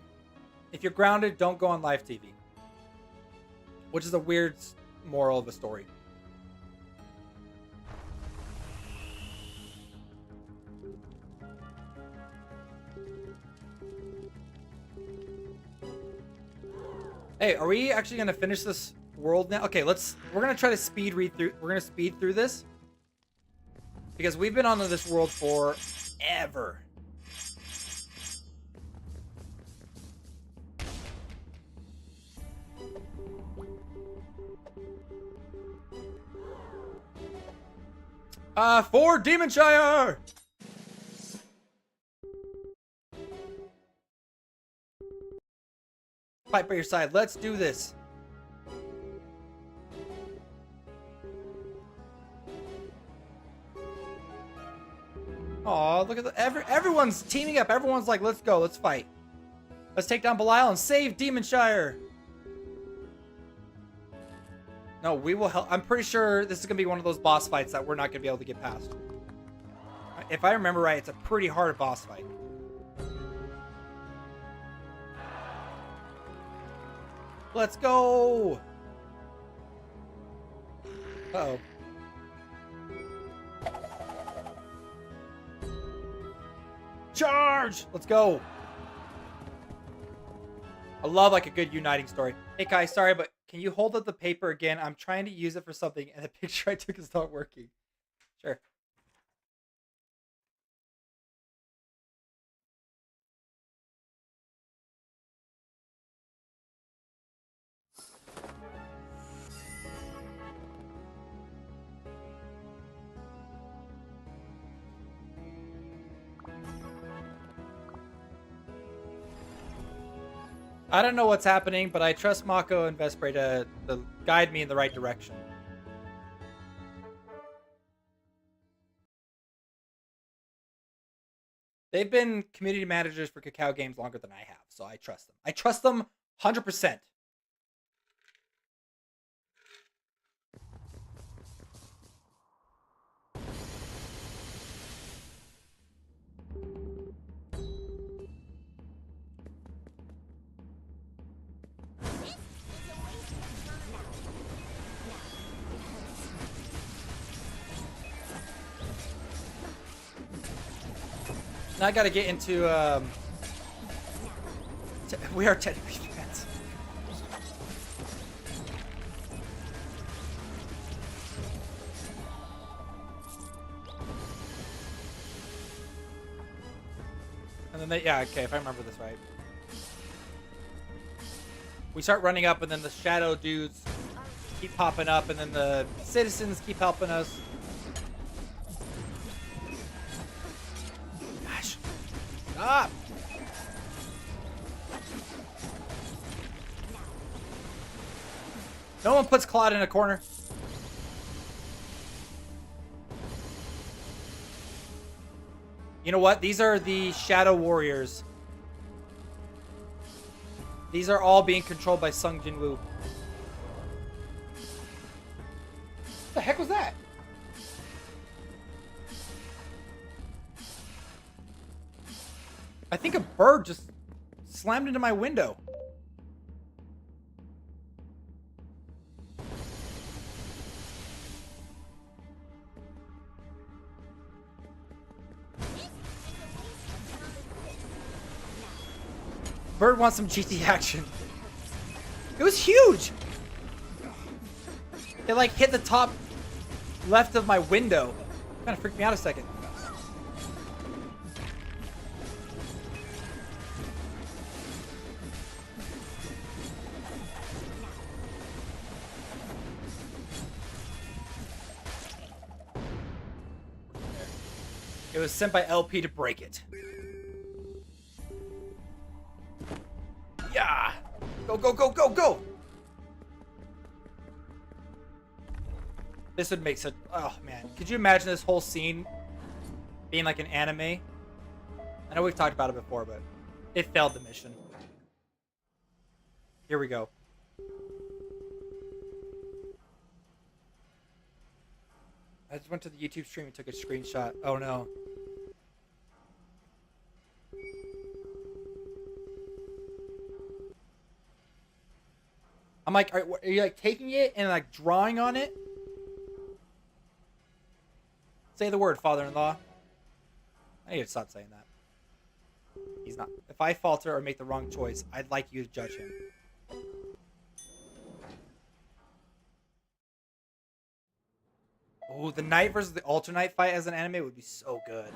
if you're grounded, don't go on live TV. Which is a weird moral of the story. Hey, are we actually going to finish this world now? Okay, we're going to try to speed through this. Because we've been on this world forever. For Demonshire! Fight by your side. Let's do this. Aw, look at everyone's teaming up. Everyone's like, let's go, let's fight. Let's take down Belial and save Demonshire. No, we will help. I'm pretty sure this is going to be one of those boss fights that we're not going to be able to get past. If I remember right, it's a pretty hard boss fight. Let's go! Uh-oh. Charge! Let's go! I love like a good uniting story. Hey Kai, sorry, but can you hold up the paper again? I'm trying to use it for something and the picture I took is not working. Sure. I don't know what's happening, but I trust Mako and Vespre to guide me in the right direction. They've been community managers for Cacao Games longer than I have, so I trust them. I trust them 100%. Now I gotta get into, we are technically fans. And then yeah, okay, if I remember this right. We start running up and then the shadow dudes keep popping up and then the citizens keep helping us. Stop! No one puts Claude in a corner. You know what? These are the Shadow Warriors. These are all being controlled by Sung Jinwoo. What the heck was that? I think a bird just slammed into my window. Bird wants some GT action. It was huge. It like hit the top left of my window. Kind of freaked me out a second. It was sent by LP to break it. Yeah! Go, go, go, go, go! This would make such... Oh, man. Could you imagine this whole scene being like an anime? I know we've talked about it before, but it failed the mission. Here we go. I just went to the YouTube stream and took a screenshot. Oh, no. I'm like, are you like taking it and like drawing on it? Say the word, father-in-law. I need to stop saying that. He's not. If I falter or make the wrong choice, I'd like you to judge him. Oh, the Knight versus the Ultra Knight fight as an anime would be so good.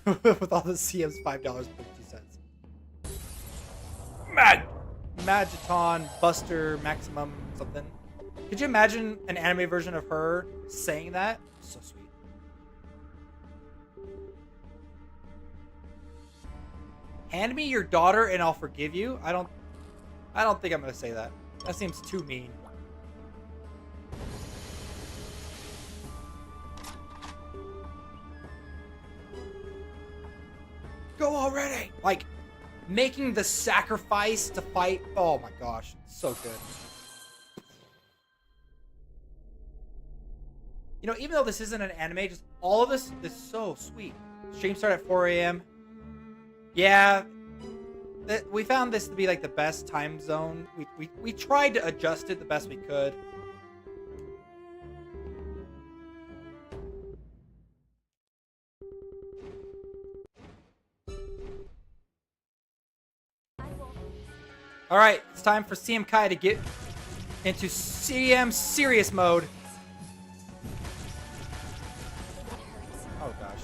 With all the CM's $5.50. Magiton, Buster, Maximum, something. Could you imagine an anime version of her saying that? So sweet. Hand me your daughter and I'll forgive you. I don't think I'm gonna say that. That seems too mean. Go already! Like, making the sacrifice to fight. Oh my gosh. So good. You know, even though this isn't an anime, just all of this is so sweet. Stream start at 4 a.m. Yeah. We found this to be like the best time zone. We tried to adjust it the best we could. All right, it's time for CM Kai to get into CM serious mode. Oh gosh.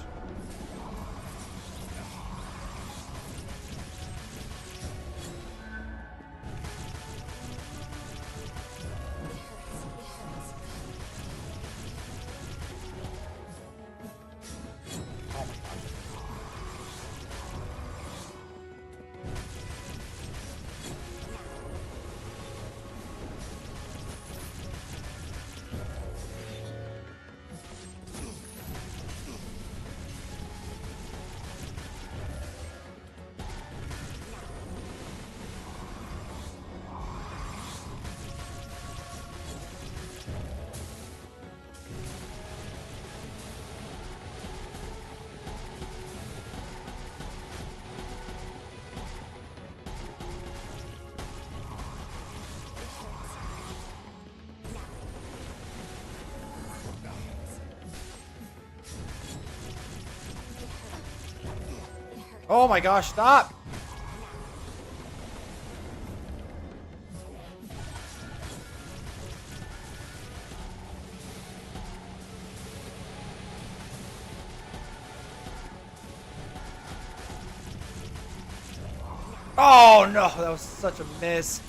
Oh my gosh, stop! Oh no, that was such a miss.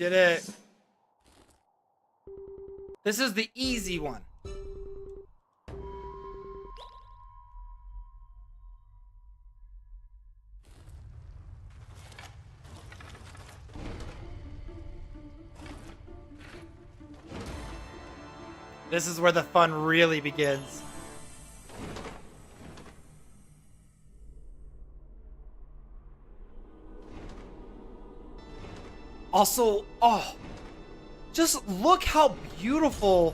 Get it. This is the easy one. This is where the fun really begins. Also, oh, just look how beautiful.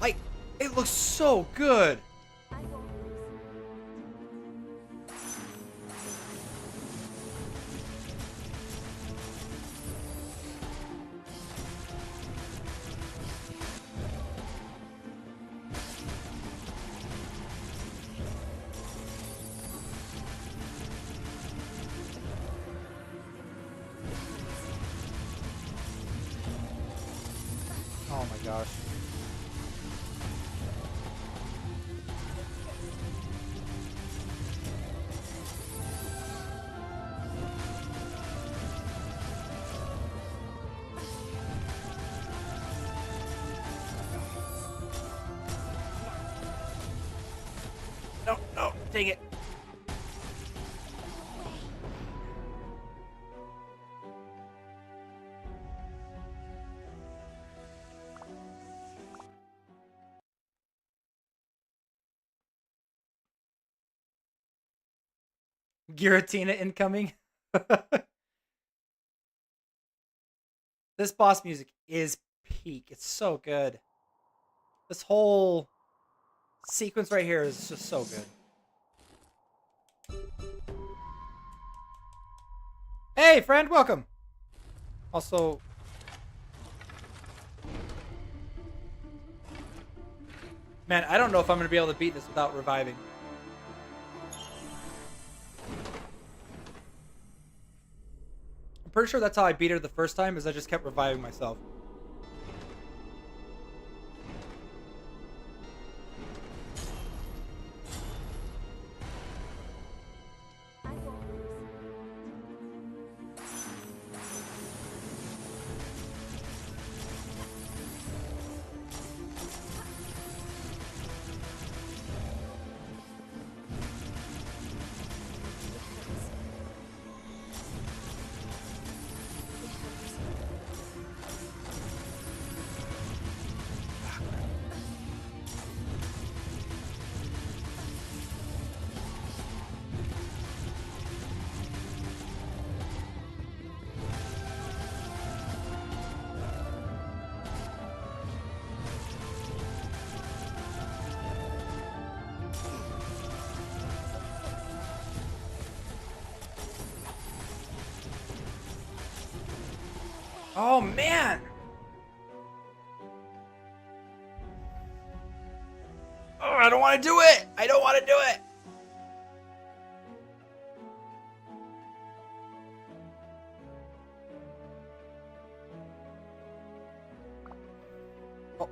Like, it looks so good. I won't lose. Oh my gosh. No, no, dang it. Giratina incoming. This boss music is peak. It's so good. This whole sequence right here is just so good. Hey, friend, welcome. Also, man, I don't know if I'm going to be able to beat this without reviving. I'm pretty sure that's how I beat her the first time, is I just kept reviving myself. I won't lose. Oh, man! Oh, I don't want to do it! I don't want to do it! Oh.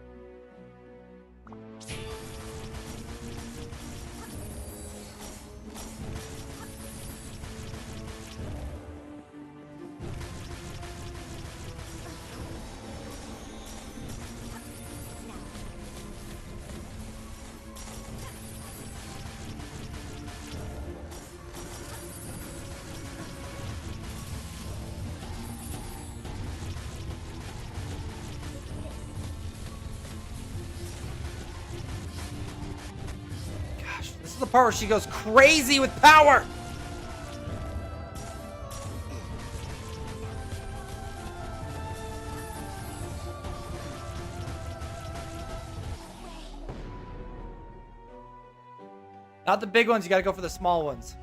Gosh, this is the part where she goes crazy with power! Not the big ones, you gotta go for the small ones.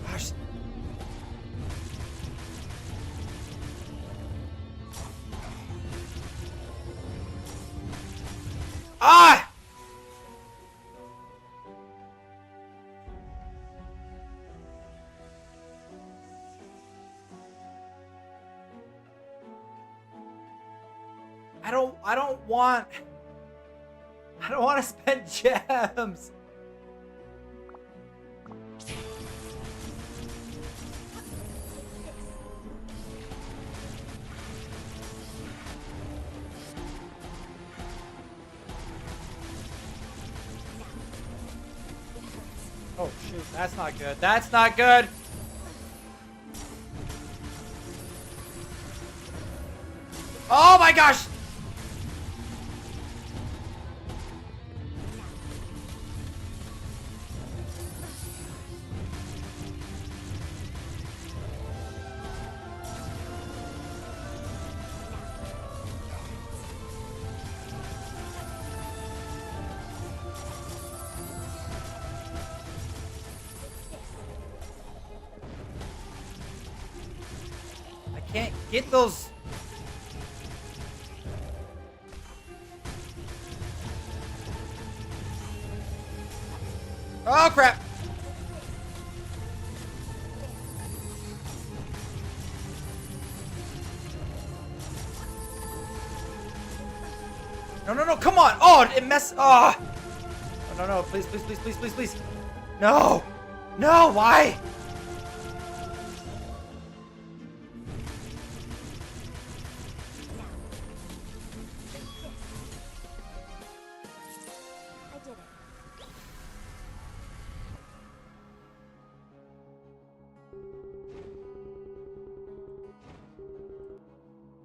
Gosh. Ah! I don't want to spend gems. Oh shoot, that's not good. That's not good. Oh my gosh. I can't get those. Oh crap. No, no, no, come on. Oh, it messed. Oh. No, no, no, please, please, please, please, please, please. No. No, why? I did it.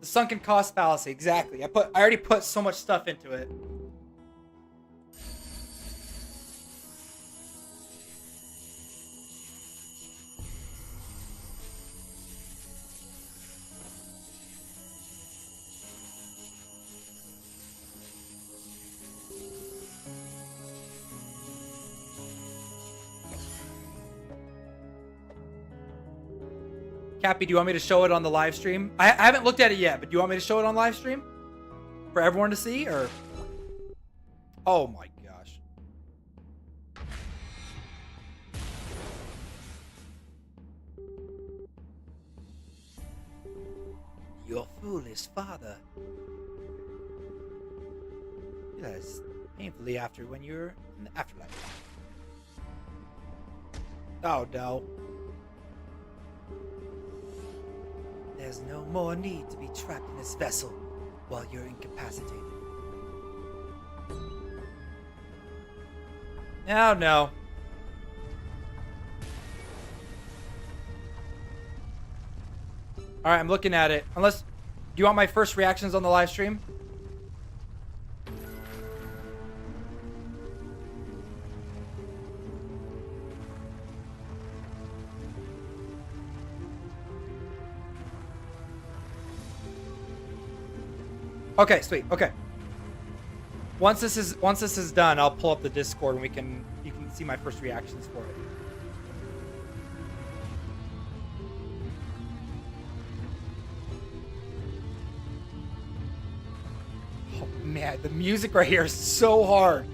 The sunken cost fallacy, exactly. I already put so much stuff into it. Cappy, do you want me to show it on the live stream? I haven't looked at it yet, but do you want me to show it on live stream? For everyone to see, or? Oh my gosh. Your foolish father. Yes, painfully after when you're in the afterlife. Oh no. There's no more need to be trapped in this vessel while you're incapacitated. Oh no. Alright, I'm looking at it. Unless, do you want my first reactions on the live stream? Okay, sweet. Okay. Once this is done, I'll pull up the Discord and you can see my first reactions for it. Oh man, the music right here is so hard.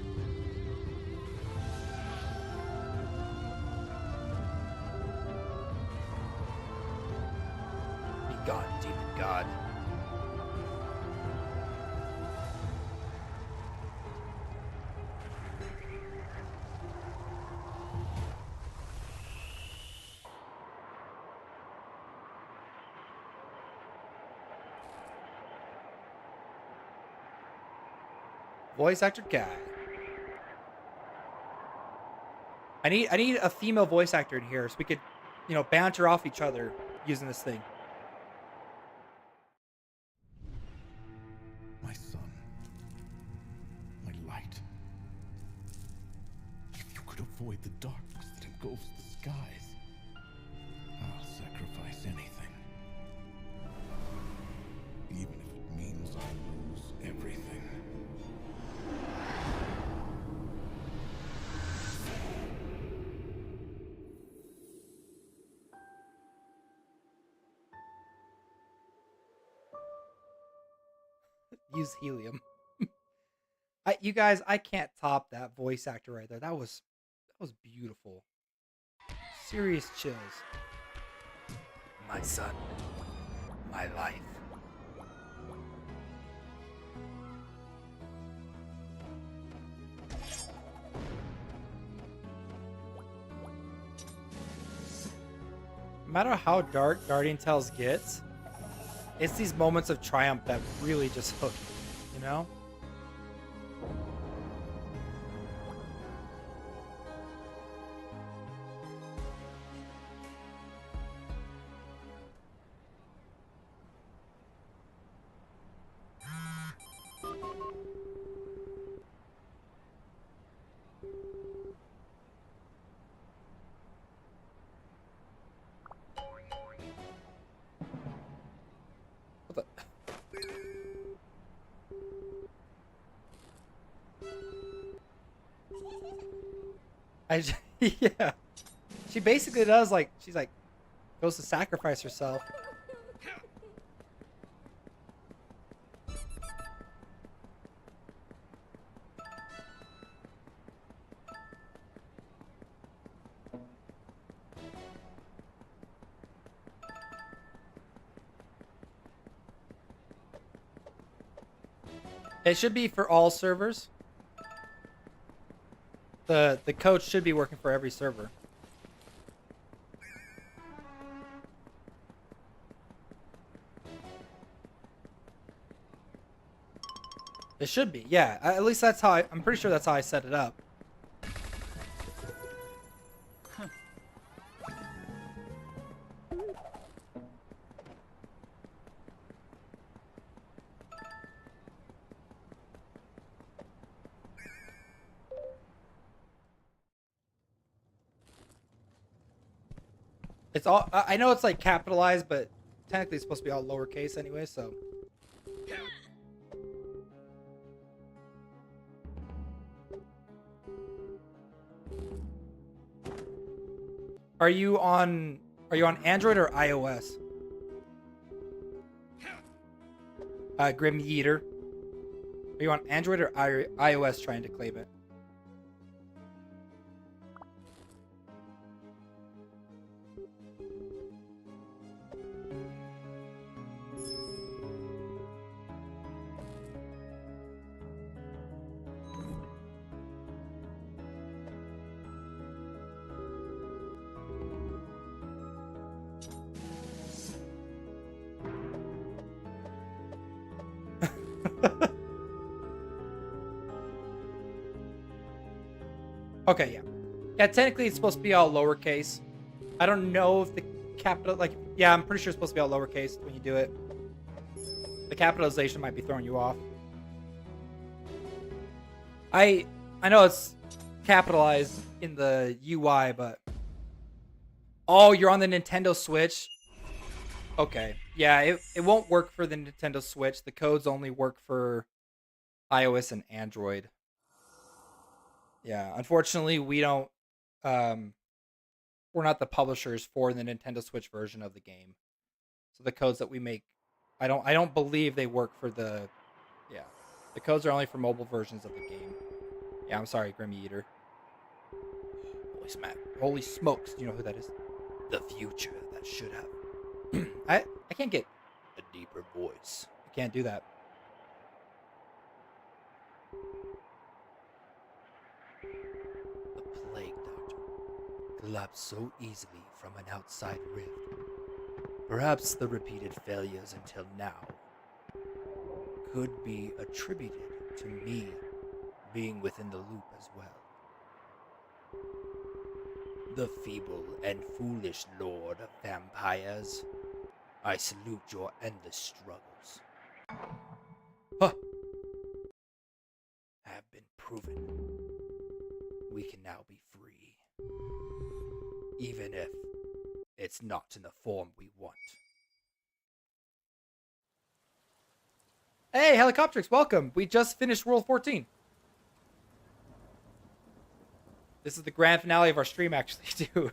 Be gone, demon god. Voice actor guy. I need a female voice actor in here so we could, banter off each other using this thing. My son. My light. If you could avoid the darkness that engulfs the skies, I'll sacrifice anything. Even if it means I lose everything. Use helium. You guys, I can't top that voice actor right there. That was beautiful. Serious chills. My son, my life. No matter how dark Guardian Tales gets, it's these moments of triumph that really just hook you, you know? What the? Yeah. She basically does like she's like goes to sacrifice herself. It should be for all servers. The code should be working for every server. It should be, yeah. At least that's how I'm pretty sure that's how I set it up. It's all I know it's like capitalized, but technically it's supposed to be all lowercase anyway, so. Are you on Android or iOS? Grim Yeeter. Are you on Android or iOS trying to claim it? Okay, yeah. Yeah, technically it's supposed to be all lowercase. I don't know if the capital, like, yeah, I'm pretty sure it's supposed to be all lowercase when you do it. The capitalization might be throwing you off. I know it's capitalized in the UI, but... Oh, you're on the Nintendo Switch? Okay. Yeah, it won't work for the Nintendo Switch. The codes only work for iOS and Android. Yeah, unfortunately, we don't. We're not the publishers for the Nintendo Switch version of the game, so the codes that we make, I don't believe they work for the. Yeah, the codes are only for mobile versions of the game. Yeah, I'm sorry, Grim Eater. Holy smokes! Do you know who that is? The future that should have. I can't get a deeper voice. I can't do that. The plague doctor collapsed so easily from an outside rift. Perhaps the repeated failures until now could be attributed to me being within the loop as well. The feeble and foolish lord of vampires, I salute your endless struggles. Huh. Have been proven. We can now be free. Even if it's not in the form we want. Hey, Helicoptrix, welcome. We just finished World 14. This is the grand finale of our stream, actually, too.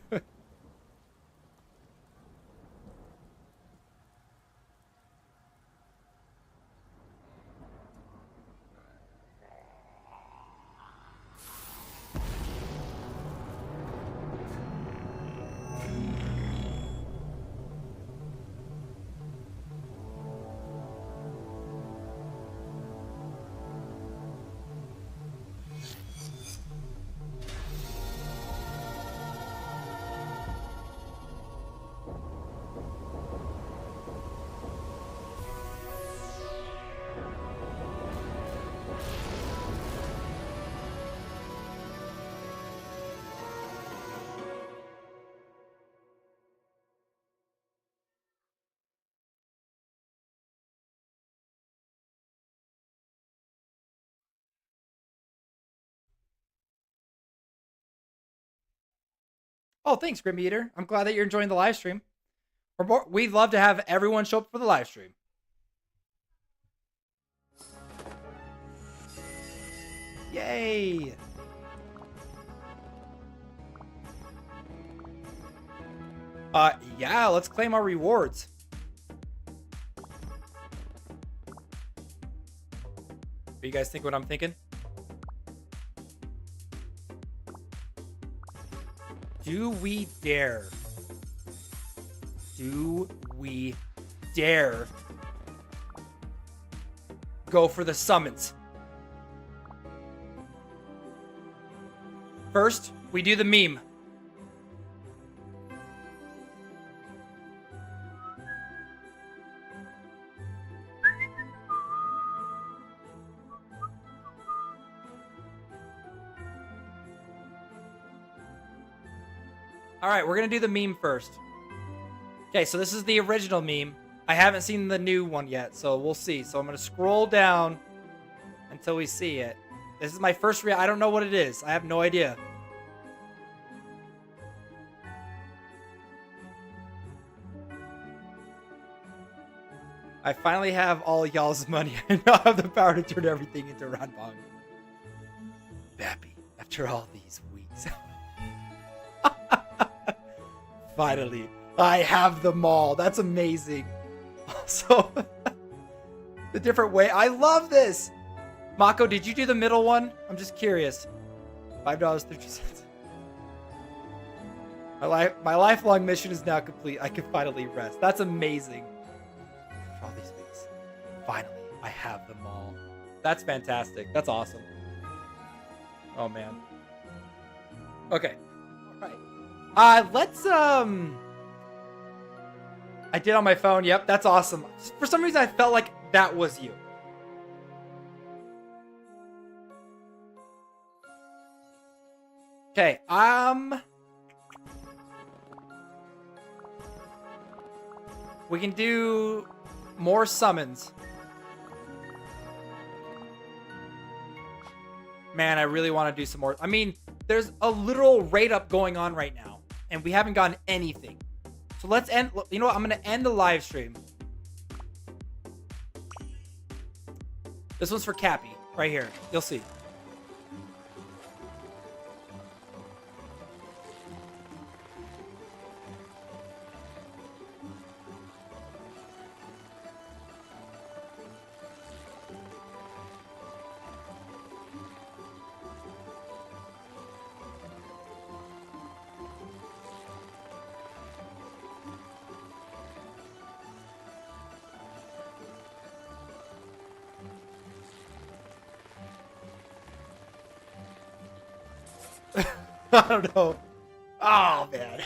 Oh, thanks, Grim Eater. I'm glad that you're enjoying the live stream. We'd love to have everyone show up for the live stream. Yay! Yeah, let's claim our rewards. Do you guys think what I'm thinking? Do we dare? Do we dare go for the summons? First, we do the meme. All right, we're going to do the meme first. Okay, so this is the original meme. I haven't seen the new one yet, so we'll see. So I'm going to scroll down until we see it. This is my first I don't know what it is. I have no idea. I finally have all y'all's money. I now have the power to turn everything into Ranbong. Bappy, after all these weeks. Finally, I have them all. That's amazing. Also, the different way. I love this. Mako, did you do the middle one? I'm just curious. $5.30. My lifelong mission is now complete. I can finally rest. That's amazing. For all these weeks, finally, I have them all. That's fantastic. That's awesome. Oh man. Okay. All right. Let's I did on my phone. Yep, that's awesome. For some reason, I felt like that was you. Okay, we can do more summons. Man, I really want to do some more. I mean, there's a literal rate up going on right now, and we haven't gotten anything. So let's end. You know what? I'm going to end the live stream. This one's for Cappy, right here. You'll see. I don't know. Oh, man.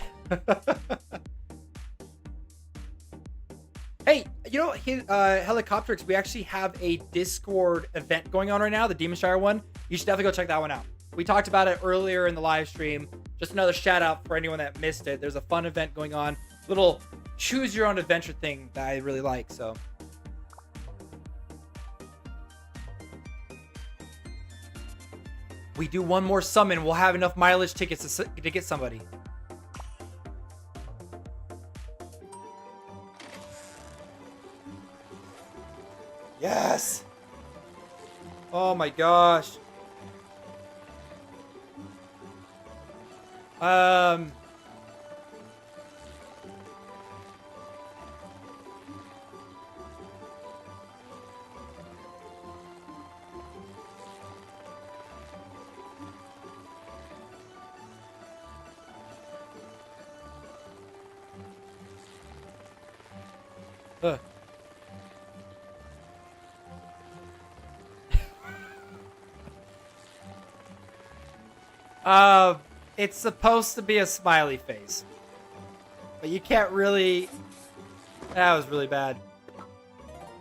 Hey, you know, Helicoptrix, we actually have a Discord event going on right now, the Demon Shire one. You should definitely go check that one out. We talked about it earlier in the live stream. Just another shout out for anyone that missed it. There's a fun event going on. Little choose your own adventure thing that I really like, so. We do one more summon, we'll have enough mileage tickets to get somebody. Yes! Oh my gosh. It's supposed to be a smiley face, but you can't really. That was really bad.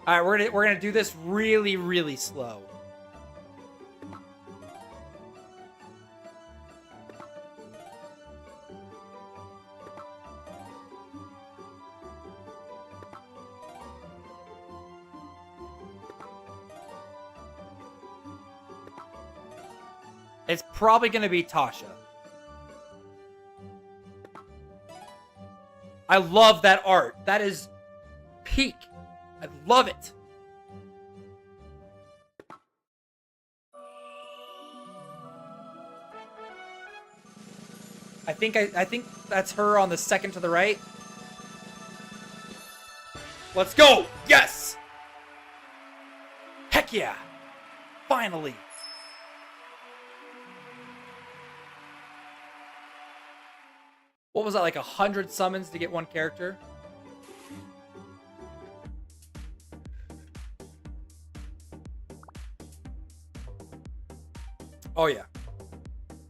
All right, we're gonna do this really, really slow. It's probably gonna be Tasha. I love that art. That is peak. I love it. I think that's her on the second to the right. Let's go. Yes. Heck yeah. Finally. What was that, like 100 summons to get one character? Oh yeah.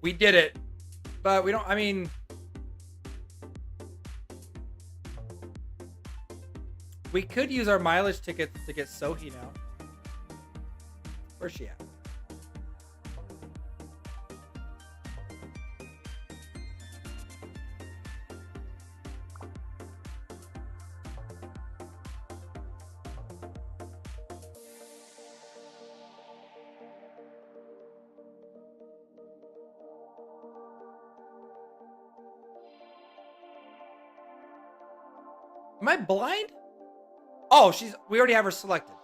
We did it. But we don't, I mean... We could use our mileage tickets to get Sohi now. Where's she at? Am I blind? Oh, we already have her selected.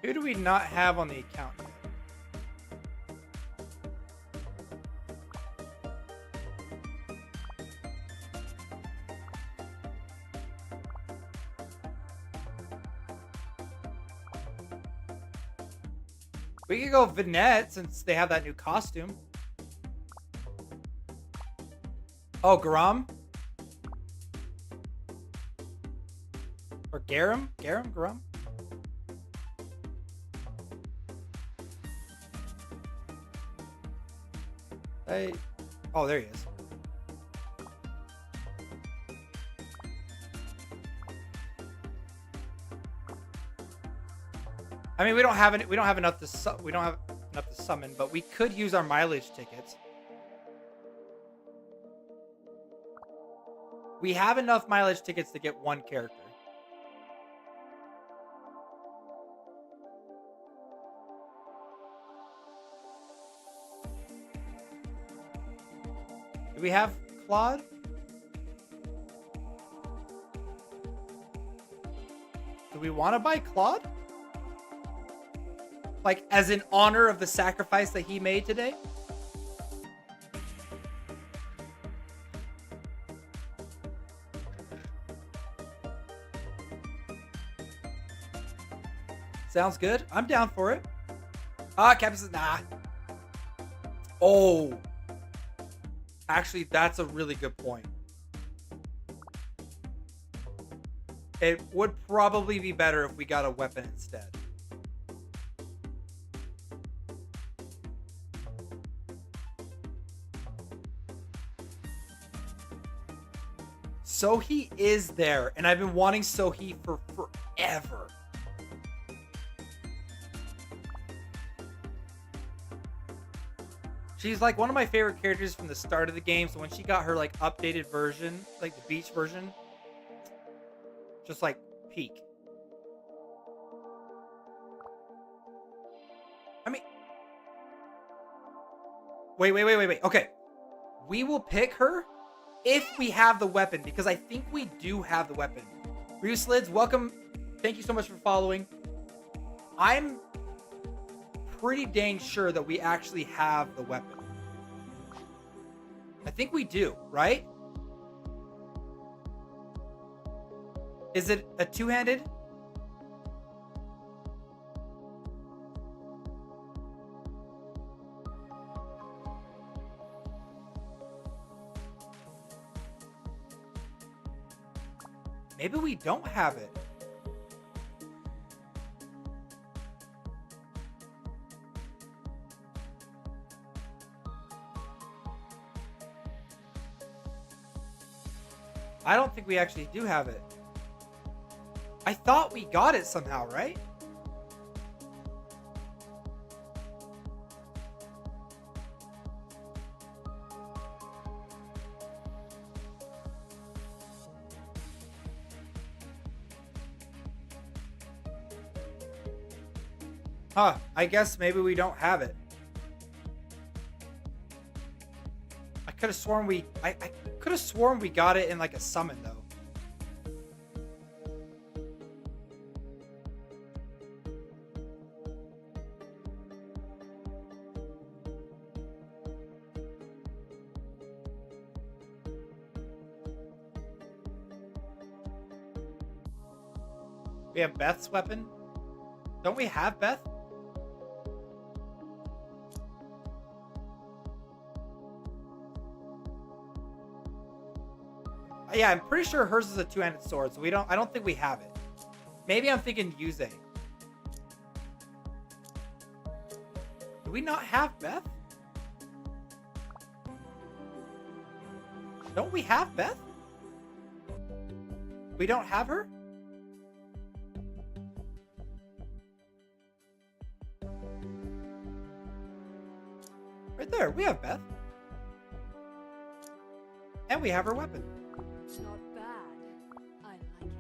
Who do we not have on the account yet? We could go Vinette since they have that new costume. Oh, Garam? Or Garam? Garam? Oh, there he is. I mean, we don't have enough to summon, but we could use our mileage tickets. We have enough mileage tickets to get one character. Do we have Claude? Do we want to buy Claude? Like, as in honor of the sacrifice that he made today? Sounds good. I'm down for it. Captain says, nah. Oh. Actually, that's a really good point. It would probably be better if we got a weapon instead. Sohi is there, and I've been wanting Sohi for forever. She's like one of my favorite characters from the start of the game, so when she got her like updated version, like the beach version, just like peak. I mean, wait. Okay. We will pick her if we have the weapon, because I think we do have the weapon. Ryu Slids, welcome. Thank you so much for following. I'm pretty dang sure that we actually have the weapon. I think we do, right? Is it a two-handed? Maybe we don't have it. I don't think we actually do have it. I thought we got it somehow, right? Huh. I guess maybe we don't have it. I could have sworn I could have sworn we got it in like a summon though. We have Beth's weapon. Don't we have Beth? Yeah, I'm pretty sure hers is a two-handed sword, so I don't think we have it. Maybe I'm thinking Yuze. Do we not have Beth? Don't we have Beth? We don't have her? Right there, we have Beth. And we have her weapon. Not bad. I like it.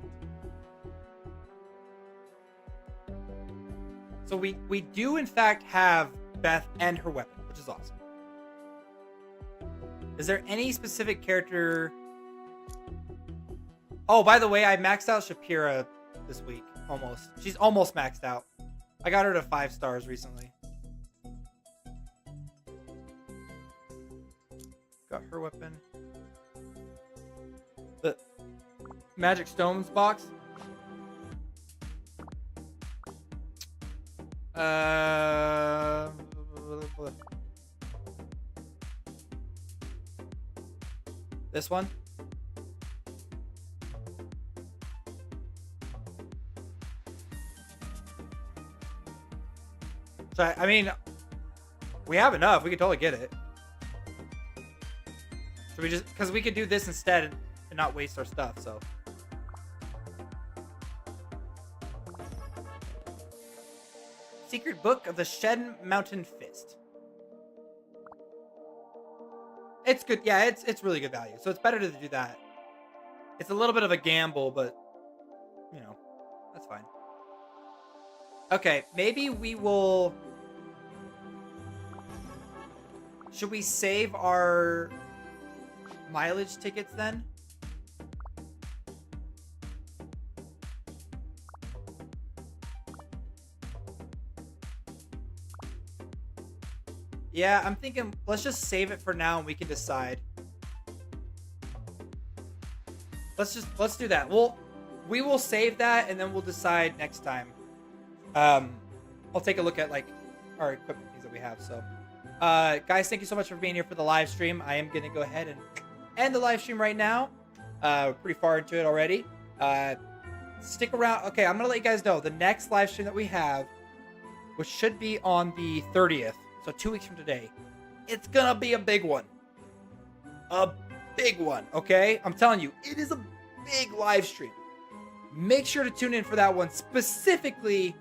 So we do in fact have Beth and her weapon, which is awesome. Is there any specific character? Oh, by the way, I maxed out Shapira this week. Almost. She's almost maxed out. I got her to 5 stars recently. Got her weapon. The Magic Stones box. This one. So I mean, we have enough. We could totally get it. So we just, because we could do this instead and not waste our stuff. So. Secret Book of the Shed Mountain Fist. It's good. Yeah, it's really good value. So it's better to do that. It's a little bit of a gamble, but you know, that's fine. Okay, maybe we will. Should we save our mileage tickets then? Yeah, I'm thinking let's just save it for now and we can decide. Let's do that. We will save that and then we'll decide next time. I'll take a look at like our equipment things that we have. So, guys, thank you so much for being here for the live stream. I am gonna go ahead and end the live stream right now. We're pretty far into it already. Stick around. Okay, I'm gonna let you guys know the next live stream that we have, which should be on the 30th. So 2 weeks from today, it's gonna be a big one. A big one, okay? I'm telling you, it is a big live stream. Make sure to tune in for that one specifically,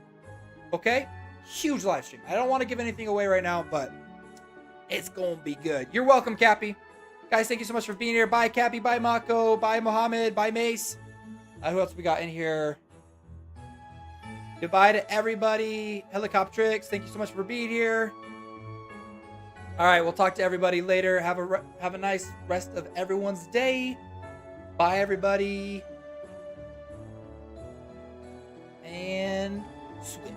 okay? Huge live stream. I don't want to give anything away right now, but it's gonna be good. You're welcome, Cappy. Guys, thank you so much for being here. Bye, Cappy. Bye, Mako. Bye, Mohammed. Bye, Mace. Who else we got in here? Goodbye to everybody. Helicoptrix, thank you so much for being here. All right, we'll talk to everybody later. Have a nice rest of everyone's day. Bye, everybody. And switch.